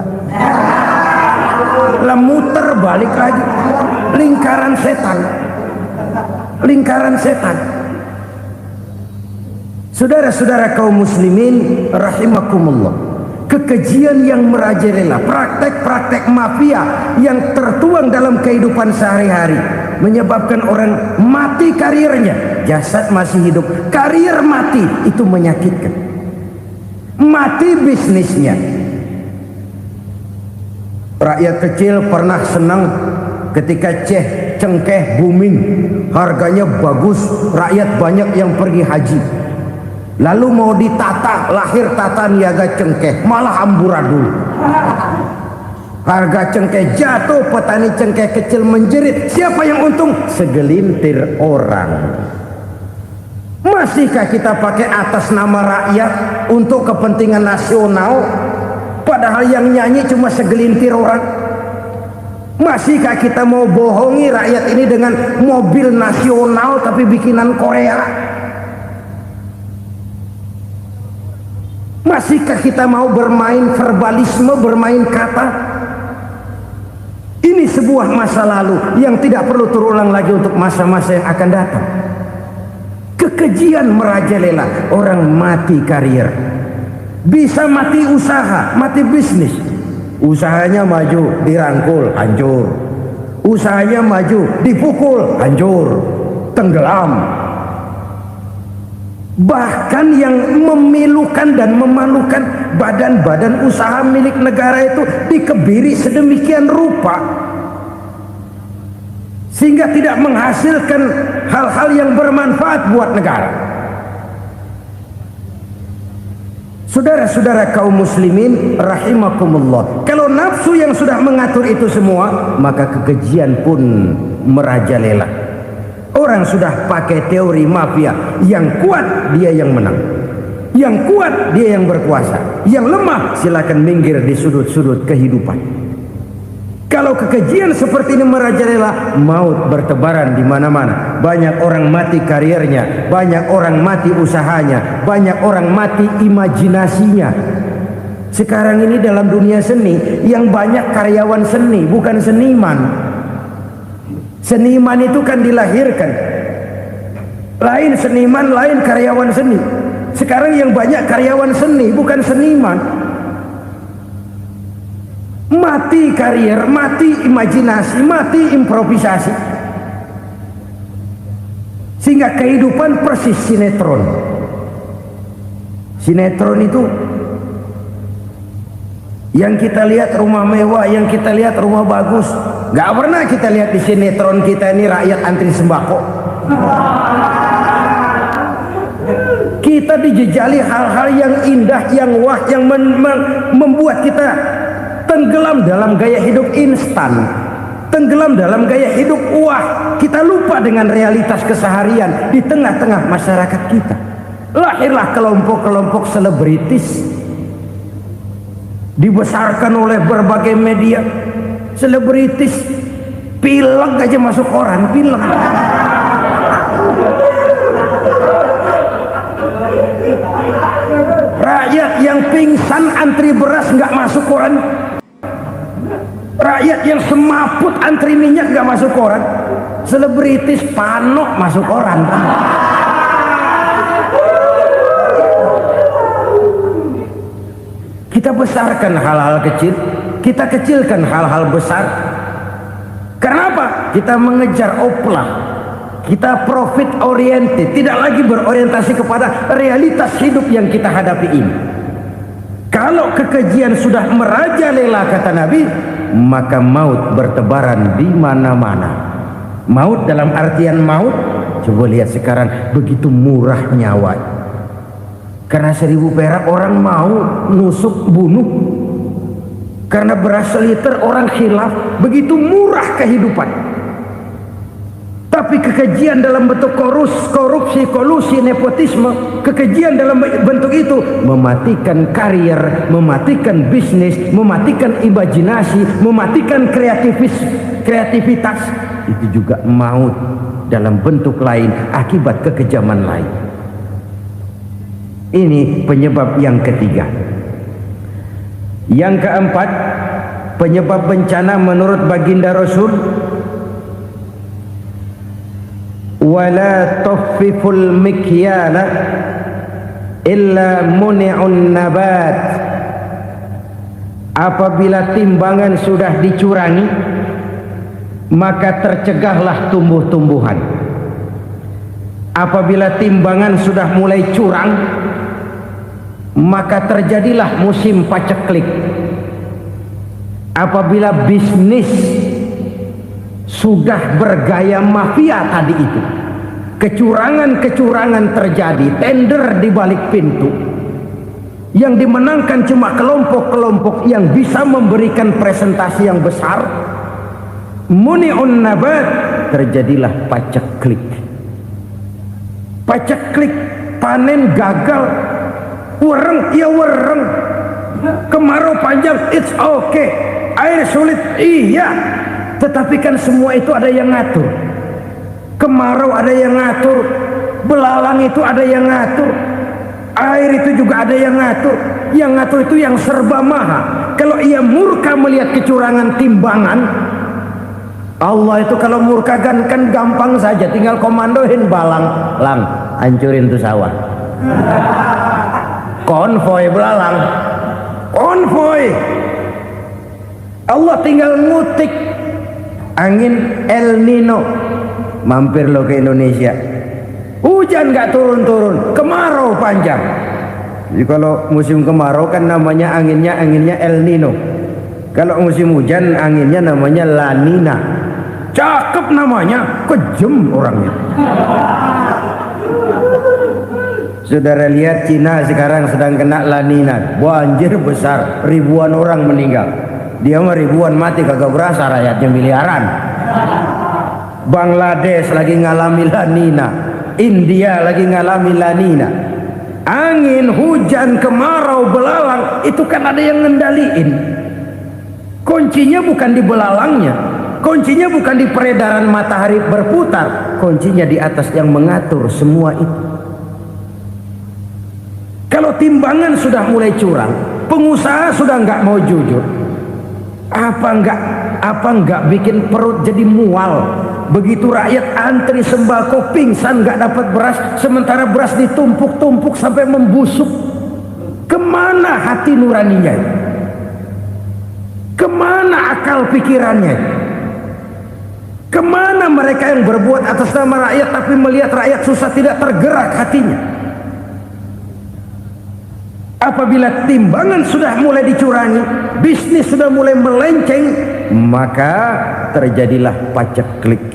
Muter balik lagi, lingkaran setan, lingkaran setan. Saudara-saudara kaum muslimin rahimakumullah, kekejian yang merajalela, praktek-praktek mafia yang tertuang dalam kehidupan sehari-hari menyebabkan orang mati karirnya, jasad masih hidup, karir mati, itu menyakitkan. Mati bisnisnya. Rakyat kecil pernah senang ketika cengkeh booming, harganya bagus, rakyat banyak yang pergi haji. Lalu mau ditata, lahir tata niaga cengkeh, malah amburadul. Harga cengkeh jatuh, petani cengkeh kecil menjerit. Siapa yang untung? Segelintir orang. Masihkah kita pakai atas nama rakyat untuk kepentingan nasional, padahal yang nyanyi cuma segelintir orang? Masihkah kita mau bohongi rakyat ini dengan mobil nasional tapi bikinan Korea? Masihkah kita mau bermain verbalisme, bermain kata? Ini sebuah masa lalu yang tidak perlu terulang lagi untuk masa-masa yang akan datang. Kekejian merajalela, orang mati karir, bisa mati usaha, mati bisnis. Usahanya maju, dirangkul, hancur. Usahanya maju, dipukul, hancur, tenggelam. Bahkan yang memilukan dan memalukan, badan-badan usaha milik negara itu dikebiri sedemikian rupa sehingga tidak menghasilkan hal-hal yang bermanfaat buat negara. Saudara-saudara kaum muslimin rahimakumullah, kalau nafsu yang sudah mengatur itu semua, maka kekejian pun merajalela. Orang sudah pakai teori mafia, yang kuat dia yang menang, yang kuat dia yang berkuasa, yang lemah silakan minggir di sudut-sudut kehidupan. Kalau kekejian seperti ini merajalela, maut bertebaran di mana-mana. Banyak orang mati karirnya, banyak orang mati usahanya, banyak orang mati imajinasinya. Sekarang ini dalam dunia seni yang banyak karyawan seni, bukan seniman. Seniman itu kan dilahirkan, lain seniman, lain karyawan seni. Sekarang yang banyak karyawan seni, bukan seniman. Mati karir, mati imajinasi, mati improvisasi, sehingga kehidupan persis sinetron. Sinetron itu yang kita lihat rumah mewah, yang kita lihat rumah bagus. Gak pernah kita lihat di sinetron kita ini rakyat antri sembako. Kita dijejali hal-hal yang indah, yang wah, yang membuat kita tenggelam dalam gaya hidup instan, tenggelam dalam gaya hidup wah. Kita lupa dengan realitas keseharian di tengah-tengah masyarakat kita. Lahirlah kelompok-kelompok selebritis, dibesarkan oleh berbagai media. Selebritis pilek aja masuk koran, pilek. Rakyat yang pingsan antri beras nggak masuk koran. Rakyat yang semaput antri minyak nggak masuk koran. Selebritis panok masuk koran. Kita besarkan hal-hal kecil, kita kecilkan hal-hal besar. Kenapa? Kita mengejar oplah, kita profit oriented, tidak lagi berorientasi kepada realitas hidup yang kita hadapi ini. Kalau kekejian sudah merajalela, kata Nabi, maka maut bertebaran di mana-mana. Maut dalam artian maut, coba lihat sekarang begitu murah nyawa. Karena 1000 perak orang mau nusuk bunuh. Karena beras seliter orang khilaf, begitu murah kehidupan. Tapi kekejian dalam bentuk korupsi, kolusi, nepotisme, kekejian dalam bentuk itu mematikan karier, mematikan bisnis, mematikan imajinasi, mematikan kreativitas. Itu juga maut dalam bentuk lain akibat kekejaman lain. Ini penyebab yang ketiga. Yang keempat, penyebab bencana menurut baginda Rasul, wala tuffiful mikyala illa muni'un nabat. Apabila timbangan sudah dicurangi, maka tercegahlah tumbuh-tumbuhan. Apabila timbangan sudah mulai curang, maka terjadilah musim paceklik. Apabila bisnis sudah bergaya mafia tadi itu, kecurangan-kecurangan terjadi, tender di balik pintu, yang dimenangkan cuma kelompok-kelompok yang bisa memberikan presentasi yang besar, muni'un nabat, terjadilah paceklik. Paceklik, panen gagal, wereng ya wereng, kemarau panjang it's okay, air sulit iya, tetapi kan semua itu ada yang ngatur. Kemarau ada yang ngatur, belalang itu ada yang ngatur, air itu juga ada yang ngatur. Yang ngatur itu yang serba maha. Kalau ia murka melihat kecurangan timbangan, Allah itu kalau murka kan gampang saja, tinggal komandoin balang, lang hancurin tuh sawah. Konvoy belalang, konvoy. Allah tinggal ngutik angin El Nino, mampir lo ke Indonesia, hujan gak turun-turun, kemarau panjang. Jadi kalau musim kemarau kan namanya anginnya El Nino. Kalau musim hujan anginnya namanya La Nina. Cakep namanya, kejem orangnya. Saudara lihat Cina sekarang sedang kena La Nina, banjir besar, ribuan orang meninggal. Dia mah ribuan mati kagak berasa, rakyatnya miliaran. Bangladesh lagi ngalami La Nina, India lagi ngalami La Nina. Angin, hujan, kemarau, belalang itu kan ada yang ngendaliin. Kuncinya bukan di belalangnya, kuncinya bukan di peredaran matahari berputar, kuncinya di atas yang mengatur semua itu. Kalau timbangan sudah mulai curang, pengusaha sudah nggak mau jujur, apa nggak bikin perut jadi mual. Begitu rakyat antri sembako pingsan nggak dapat beras, sementara beras ditumpuk-tumpuk sampai membusuk. Kemana hati nuraninya? Kemana akal pikirannya? Kemana mereka yang berbuat atas nama rakyat tapi melihat rakyat susah tidak tergerak hatinya? Apabila timbangan sudah mulai dicurangi, bisnis sudah mulai melenceng, maka terjadilah paceklik.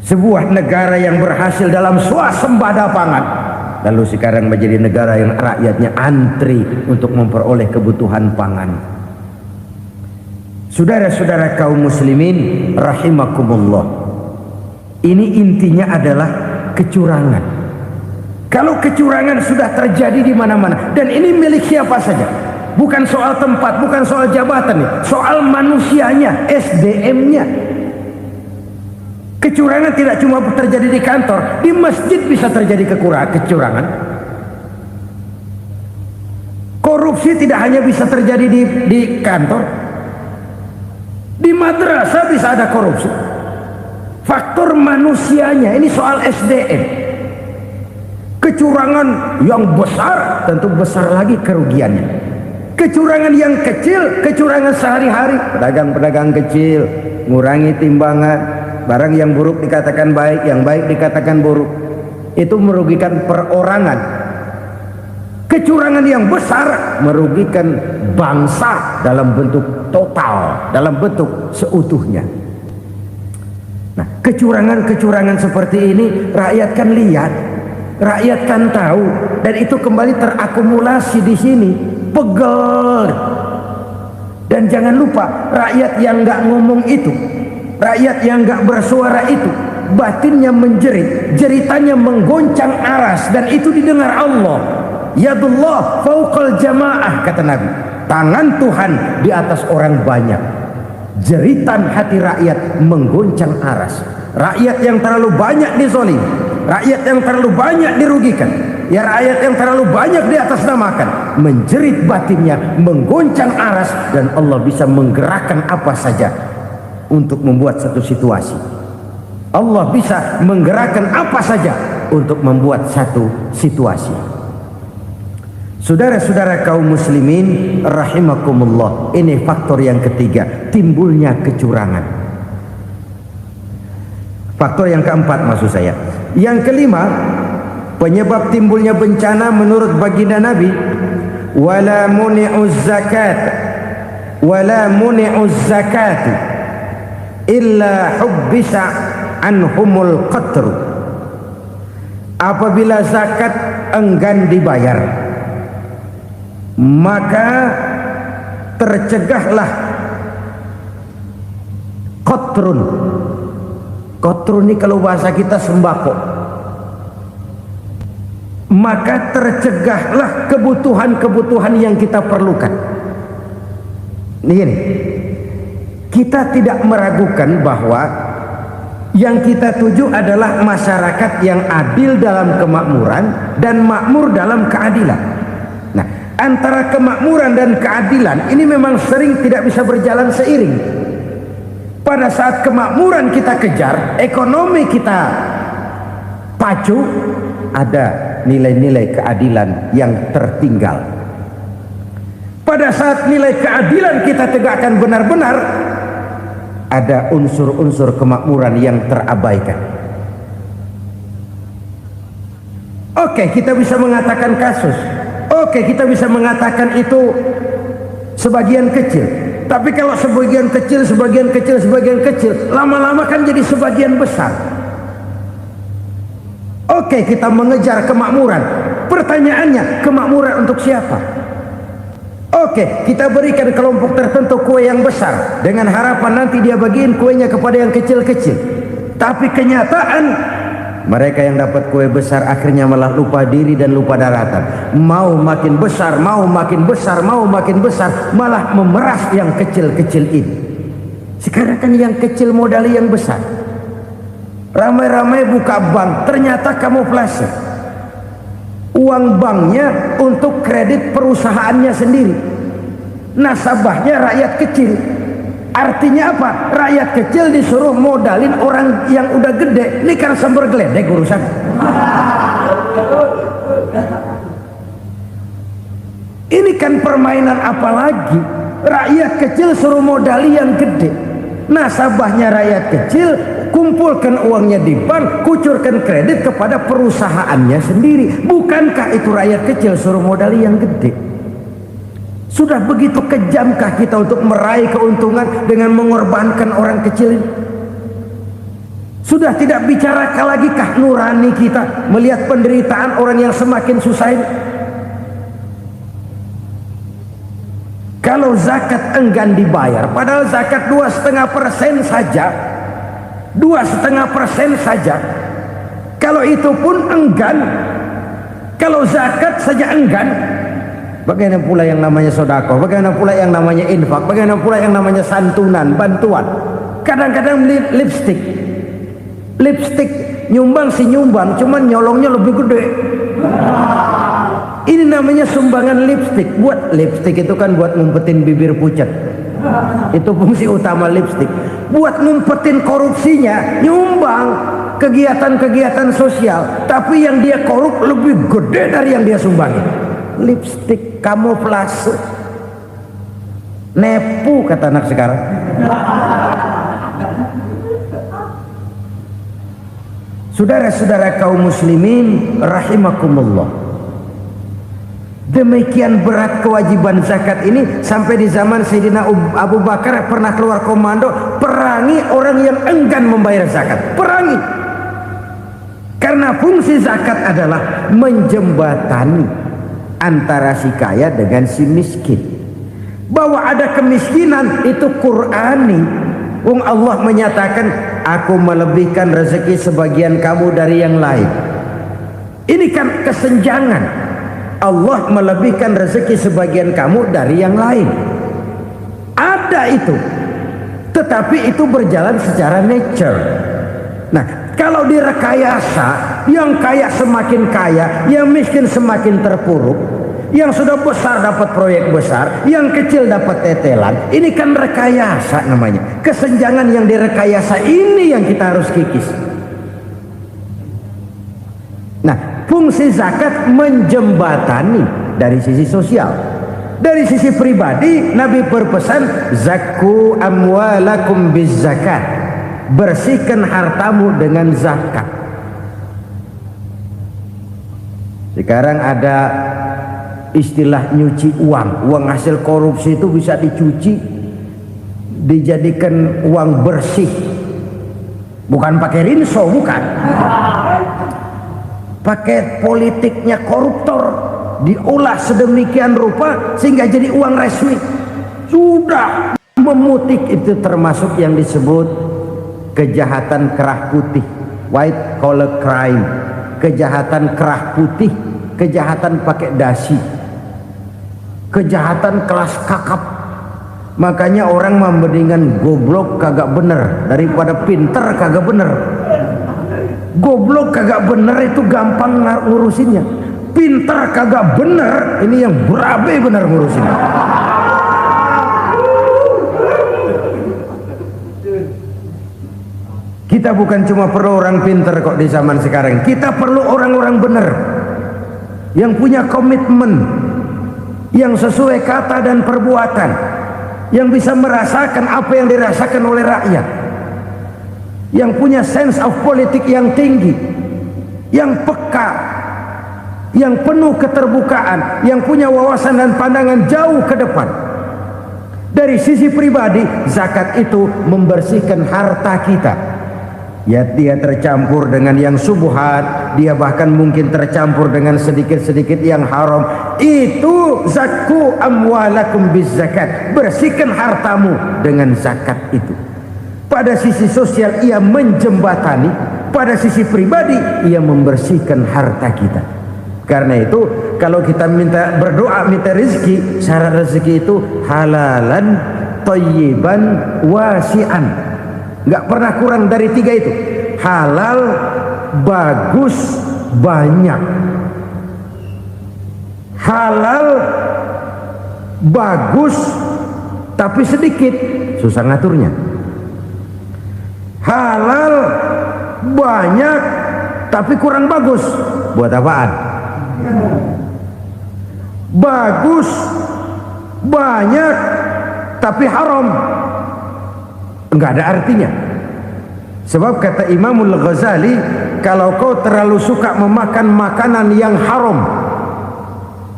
Sebuah negara yang berhasil dalam swasembada pangan, lalu sekarang menjadi negara yang rakyatnya antri untuk memperoleh kebutuhan pangan. Saudara-saudara kaum muslimin rahimakumullah, ini intinya adalah kecurangan. Kalau kecurangan sudah terjadi di mana-mana, dan ini milik siapa saja, bukan soal tempat, bukan soal jabatan, soal manusianya, SDM-nya. Kecurangan tidak cuma terjadi di kantor, di masjid bisa terjadi kecurangan. Korupsi tidak hanya bisa terjadi di kantor, di madrasah bisa ada korupsi. Faktor manusianya, ini soal SDM. Kecurangan yang besar tentu besar lagi kerugiannya. Kecurangan yang kecil, kecurangan sehari-hari, pedagang-pedagang kecil ngurangi timbangan, barang yang buruk dikatakan baik, yang baik dikatakan buruk, itu merugikan perorangan. Kecurangan yang besar merugikan bangsa dalam bentuk total, dalam bentuk seutuhnya. Nah, kecurangan-kecurangan seperti ini rakyat kan lihat, rakyat kan tahu, dan itu kembali terakumulasi di sini, pegel. Dan jangan lupa, rakyat yang nggak ngomong itu, rakyat yang nggak bersuara itu, batinnya menjerit, jeritannya menggoncang aras, dan itu didengar Allah. Yadullah fauqal jamaah, kata Nabi. Tangan Tuhan di atas orang banyak. Jeritan hati rakyat menggoncang aras. Rakyat yang terlalu banyak dizolim, rakyat yang terlalu banyak dirugikan, ya rakyat yang terlalu banyak di atas namakan, menjerit batinnya, menggoncang aras, dan Allah bisa menggerakkan apa saja untuk membuat satu situasi. Allah bisa menggerakkan apa saja untuk membuat satu situasi. Saudara-saudara kaum muslimin rahimakumullah, ini faktor yang ketiga, timbulnya kecurangan. Faktor yang keempat maksud saya. Yang kelima, penyebab timbulnya bencana menurut baginda Nabi, wala muni'uz zakat wala muni'uz zakat illa hubbisa anhumul qatru. Apabila zakat enggan dibayar, maka tercegahlah qatrun. Qatrun ini kalau bahasa kita sembako. Maka tercegahlah kebutuhan-kebutuhan yang kita perlukan. Ini, kita tidak meragukan bahwa yang kita tuju adalah masyarakat yang adil dalam kemakmuran dan makmur dalam keadilan. Nah, antara kemakmuran dan keadilan ini memang sering tidak bisa berjalan seiring. Pada saat kemakmuran kita kejar, ekonomi kita pacu, ada nilai-nilai keadilan yang tertinggal. Pada saat nilai keadilan kita tegakkan benar-benar, ada unsur-unsur kemakmuran yang terabaikan. Oke, kita bisa mengatakan kasus. Oke, kita bisa mengatakan itu sebagian kecil. Tapi kalau sebagian kecil, lama-lama kan jadi sebagian besar. Oke, kita mengejar kemakmuran. Pertanyaannya, kemakmuran untuk siapa? Oke, kita berikan kelompok tertentu kue yang besar dengan harapan nanti dia bagiin kuenya kepada yang kecil-kecil. Tapi kenyataan, mereka yang dapat kue besar akhirnya malah lupa diri dan lupa daratan. Mau makin besar, mau makin besar, mau makin besar, malah memeras yang kecil-kecil ini. Sekarang kan yang kecil modali yang besar. Ramai-ramai buka bank, ternyata kamuflase. Uang banknya untuk kredit perusahaannya sendiri. Nasabahnya rakyat kecil. Artinya apa? Rakyat kecil disuruh modalin orang yang udah gede. Ini kan sumber geledek urusan. Ini kan permainan apa lagi? Rakyat kecil suruh modali yang gede. Nasabahnya rakyat kecil, kumpulkan uangnya di bank, kucurkan kredit kepada perusahaannya sendiri. Bukankah itu rakyat kecil suruh modali yang gede? Sudah begitu kejamkah kita untuk meraih keuntungan dengan mengorbankan orang kecil ini? Sudah tidak bicara lagi kah nurani kita melihat penderitaan orang yang semakin susah ini? Kalau zakat enggan dibayar, padahal zakat 2,5% saja, 2,5% saja, kalau itu pun enggan, kalau zakat saja enggan, bagaimana pula yang namanya sedekah, bagaimana pula yang namanya infak, bagaimana pula yang namanya santunan, bantuan. Kadang-kadang lipstick nyumbang si nyumbang, cuman nyolongnya lebih gede. Ini namanya sumbangan lipstick. Buat lipstick itu kan buat ngumpetin bibir pucat. Itu fungsi utama lipstick. Buat ngumpetin korupsinya, nyumbang kegiatan-kegiatan sosial, tapi yang dia korup lebih gede dari yang dia sumbangin. Lipstick kamuflase, nepu kata anak sekarang. Saudara-saudara kaum muslimin rahimakumullah, demikian berat kewajiban zakat ini sampai di zaman Sayyidina Abu Bakar pernah keluar komando perangi orang yang enggan membayar zakat. Perangi, karena fungsi zakat adalah menjembatani antara si kaya dengan si miskin. Bahwa ada kemiskinan itu Qur'ani. Allah menyatakan, aku melebihkan rezeki sebagian kamu dari yang lain. Ini kan kesenjangan. Allah melebihkan rezeki sebagian kamu dari yang lain. Ada itu. Tetapi itu berjalan secara nature. Nah, kalau direkayasa, yang kaya semakin kaya, yang miskin semakin terpuruk, yang sudah besar dapat proyek besar, yang kecil dapat tetelan. Ini kan rekayasa namanya. Kesenjangan yang direkayasa ini yang kita harus kikis. Nah, fungsi zakat menjembatani dari sisi sosial. Dari sisi pribadi, Nabi berpesan, zakku amwalakum biz zakat. Bersihkan hartamu dengan zakat. Sekarang ada istilah nyuci uang. Uang hasil korupsi itu bisa dicuci, dijadikan uang bersih. Bukan pakai rinso, bukan. Pakai politiknya koruptor, diolah sedemikian rupa sehingga jadi uang resmi. Sudah memutik, itu termasuk yang disebut kejahatan kerah putih, white collar crime. Kejahatan kerah putih, kejahatan pakai dasi, kejahatan kelas kakap. Makanya orang mendingan goblok kagak bener daripada pinter kagak bener. Goblok kagak bener itu gampang ngurusinnya. Pinter kagak bener, ini yang berabe bener ngurusinnya. Kita bukan cuma perlu orang pinter kok di zaman sekarang. Kita perlu orang-orang bener yang punya komitmen, yang sesuai kata dan perbuatan, yang bisa merasakan apa yang dirasakan oleh rakyat, yang punya sense of politik yang tinggi, yang peka, yang penuh keterbukaan, yang punya wawasan dan pandangan jauh ke depan. Dari sisi pribadi, zakat itu membersihkan harta kita. Ya, dia tercampur dengan yang subuhat, dia bahkan mungkin tercampur dengan sedikit-sedikit yang haram. Itu zakku amwalakum biz zakat. Bersihkan hartamu dengan zakat itu. Pada sisi sosial ia menjembatani, pada sisi pribadi ia membersihkan harta kita. Karena itu kalau kita minta berdoa minta rezeki, syarat rezeki itu halalan thayyiban wasi'an. Nggak pernah kurang dari 3 itu. Halal, bagus, banyak. Halal, bagus, tapi sedikit, susah ngaturnya. Halal, banyak, tapi kurang bagus. Buat apaan? Bagus, banyak, tapi haram. Enggak ada artinya. Sebab kata Imamul Ghazali, kalau kau terlalu suka memakan makanan yang haram,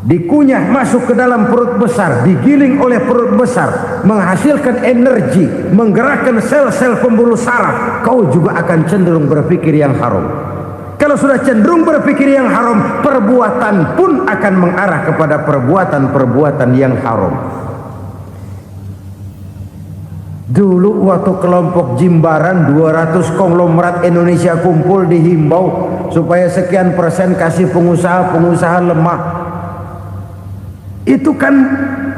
dikunyah masuk ke dalam perut besar, digiling oleh perut besar, menghasilkan energi, menggerakkan sel-sel pembuluh saraf, kau juga akan cenderung berpikir yang haram. Kalau sudah cenderung berpikir yang haram, perbuatan pun akan mengarah kepada perbuatan-perbuatan yang haram. Dulu waktu kelompok Jimbaran 200 konglomerat Indonesia kumpul, dihimbau supaya sekian persen kasih pengusaha-pengusaha lemah. Itu kan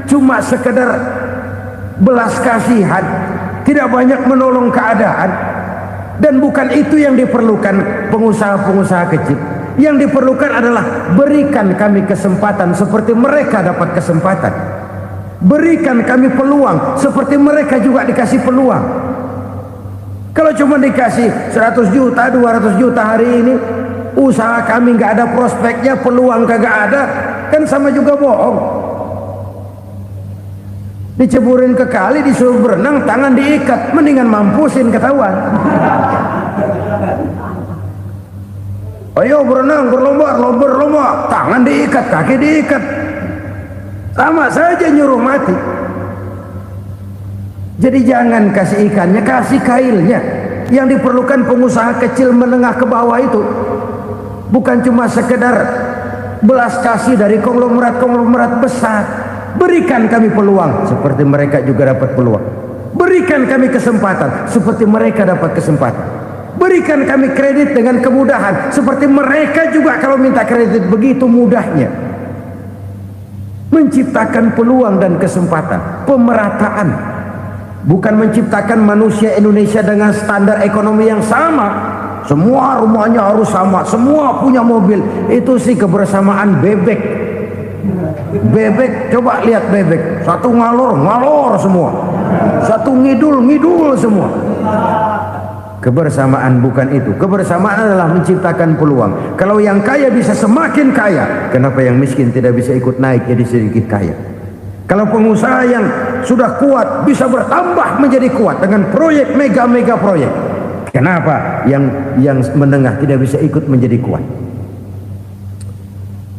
cuma sekedar belas kasihan, tidak banyak menolong keadaan. Dan bukan itu yang diperlukan pengusaha-pengusaha kecil. Yang diperlukan adalah berikan kami kesempatan seperti mereka dapat kesempatan. Berikan kami peluang seperti mereka juga dikasih peluang. Kalau cuma dikasih 100 juta, 200 juta hari ini, usaha kami nggak ada prospeknya, peluang kagak ada, kan sama juga bohong. Diceburin ke kali, disuruh berenang, tangan diikat, mendingan mampusin ketahuan. Ayo berenang, berlomba, tangan diikat, kaki diikat, sama saja nyuruh mati. Jadi jangan kasih ikannya, kasih kailnya. Yang diperlukan pengusaha kecil menengah ke bawah itu bukan cuma sekedar belas kasih dari konglomerat-konglomerat besar, Berikan kami peluang seperti mereka juga dapat peluang. Berikan kami kesempatan seperti mereka dapat kesempatan. Berikan kami kredit dengan kemudahan seperti mereka juga kalau minta kredit begitu mudahnya. Menciptakan peluang dan kesempatan, pemerataan. Bukan menciptakan manusia Indonesia dengan standar ekonomi yang sama. Semua rumahnya harus sama, semua punya mobil. Itu sih kebersamaan bebek. Bebek, coba lihat bebek. Satu ngalor semua. Satu ngidul semua. Kebersamaan bukan itu. Kebersamaan adalah menciptakan peluang. Kalau yang kaya bisa semakin kaya, kenapa yang miskin tidak bisa ikut naik jadi sedikit kaya? Kalau pengusaha yang sudah kuat bisa bertambah menjadi kuat dengan proyek mega proyek, kenapa yang menengah tidak bisa ikut menjadi kuat?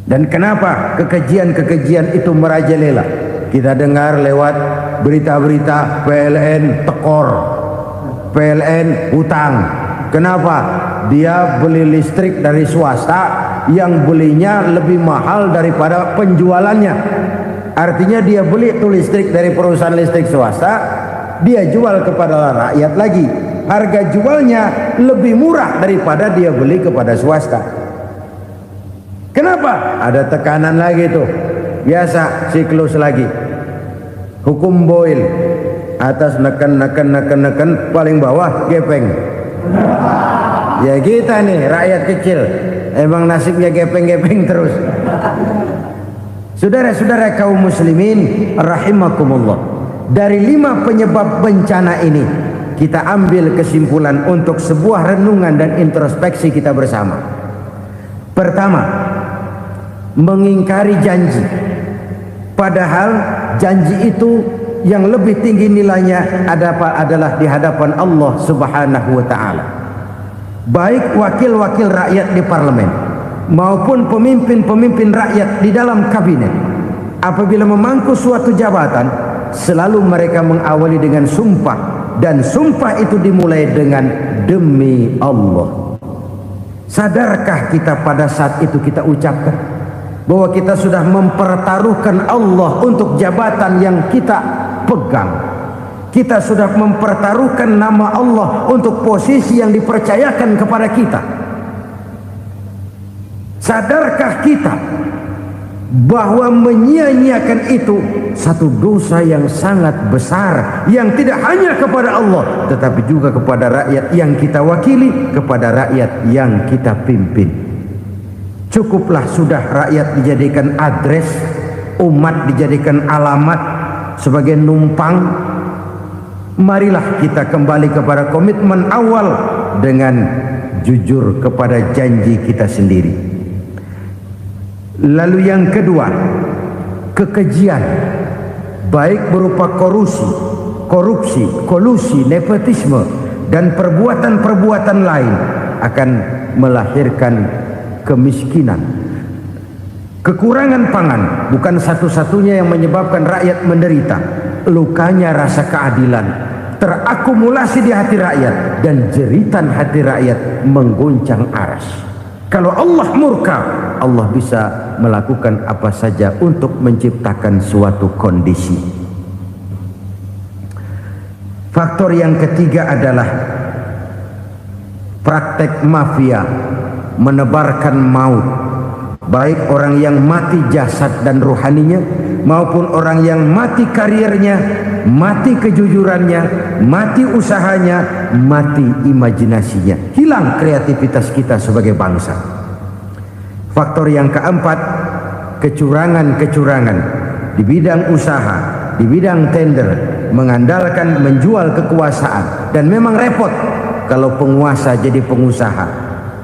Dan kenapa kekejian itu merajalela? Kita dengar lewat berita-berita PLN tekor, PLN hutang. Kenapa? Dia beli listrik dari swasta yang belinya lebih mahal daripada penjualannya. Artinya dia beli itu listrik dari perusahaan listrik swasta, dia jual kepada rakyat lagi. Harga jualnya lebih murah daripada dia beli kepada swasta. Kenapa? Ada tekanan lagi tuh. Biasa siklus lagi. Hukum Boyle. Atas neken, paling bawah gepeng. Ya kita nih rakyat kecil, emang nasibnya gepeng terus. Saudara-saudara kaum muslimin rahimakumullah, dari 5 penyebab bencana ini kita ambil kesimpulan untuk sebuah renungan dan introspeksi kita bersama. Pertama, mengingkari janji, padahal janji itu yang lebih tinggi nilainya adalah di hadapan Allah Subhanahu wa taala. Baik wakil-wakil rakyat di parlemen maupun pemimpin-pemimpin rakyat di dalam kabinet, apabila memangku suatu jabatan, selalu mereka mengawali dengan sumpah, dan sumpah itu dimulai dengan demi Allah. Sadarkah kita pada saat itu kita ucapkan bahwa kita sudah mempertaruhkan Allah untuk jabatan yang kita pegang? Kita sudah mempertaruhkan nama Allah untuk posisi yang dipercayakan kepada kita. Sadarkah kita bahwa menyia-nyiakan itu satu dosa yang sangat besar, yang tidak hanya kepada Allah tetapi juga kepada rakyat yang kita wakili, kepada rakyat yang kita pimpin. Cukuplah sudah rakyat dijadikan adres, umat dijadikan alamat sebagai numpang. Marilah kita kembali kepada komitmen awal dengan jujur kepada janji kita sendiri. Lalu yang kedua, kekejian, baik berupa korupsi, kolusi, nepotisme, dan perbuatan-perbuatan lain akan melahirkan kemiskinan. Kekurangan pangan bukan satu-satunya yang menyebabkan rakyat menderita. Lukanya rasa keadilan terakumulasi di hati rakyat, dan jeritan hati rakyat mengguncang aras. Kalau Allah murka, Allah bisa melakukan apa saja untuk menciptakan suatu kondisi. Faktor yang ketiga adalah praktek mafia menebarkan maut, baik orang yang mati jasad dan rohaninya maupun orang yang mati karirnya, mati kejujurannya, mati usahanya, mati imajinasinya. Hilang kreativitas kita sebagai bangsa. Faktor yang keempat, kecurangan-kecurangan di bidang usaha, di bidang tender, mengandalkan menjual kekuasaan. Dan memang repot kalau penguasa jadi pengusaha.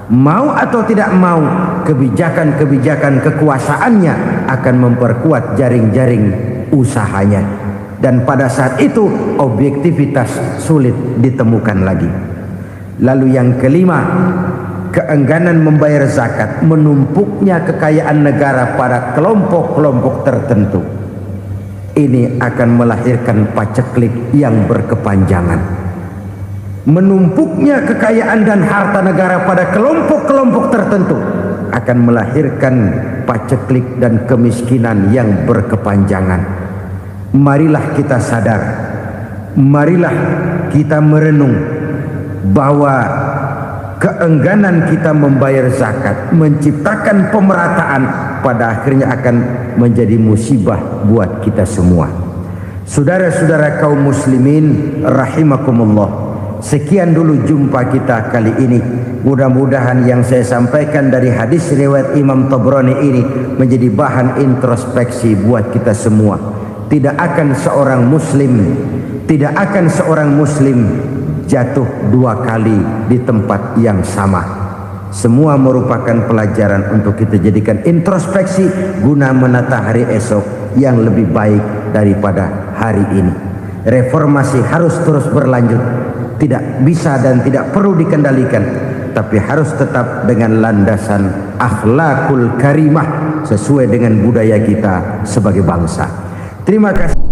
Mau atau tidak mau, kebijakan-kebijakan kekuasaannya akan memperkuat jaring-jaring usahanya. Dan pada saat itu objektivitas sulit ditemukan lagi. Lalu yang kelima, keengganan membayar zakat, menumpuknya kekayaan negara pada kelompok-kelompok tertentu. Ini akan melahirkan paceklik yang berkepanjangan. Menumpuknya kekayaan dan harta negara pada kelompok-kelompok tertentu akan melahirkan paceklik dan kemiskinan yang berkepanjangan. marilah kita sadar, marilah kita merenung bahwa keengganan kita membayar zakat, menciptakan pemerataan, pada akhirnya akan menjadi musibah buat kita semua. Saudara-saudara kaum muslimin rahimakumullah, sekian dulu jumpa kita kali ini. Mudah-mudahan yang saya sampaikan dari hadis riwayat Imam Tabrani ini menjadi bahan introspeksi buat kita semua. Tidak akan seorang muslim jatuh dua kali di tempat yang sama. Semua merupakan pelajaran untuk kita jadikan introspeksi guna menata hari esok yang lebih baik daripada hari ini. Reformasi harus terus berlanjut, tidak bisa dan tidak perlu dikendalikan, tapi harus tetap dengan landasan akhlakul karimah sesuai dengan budaya kita sebagai bangsa. Terima kasih.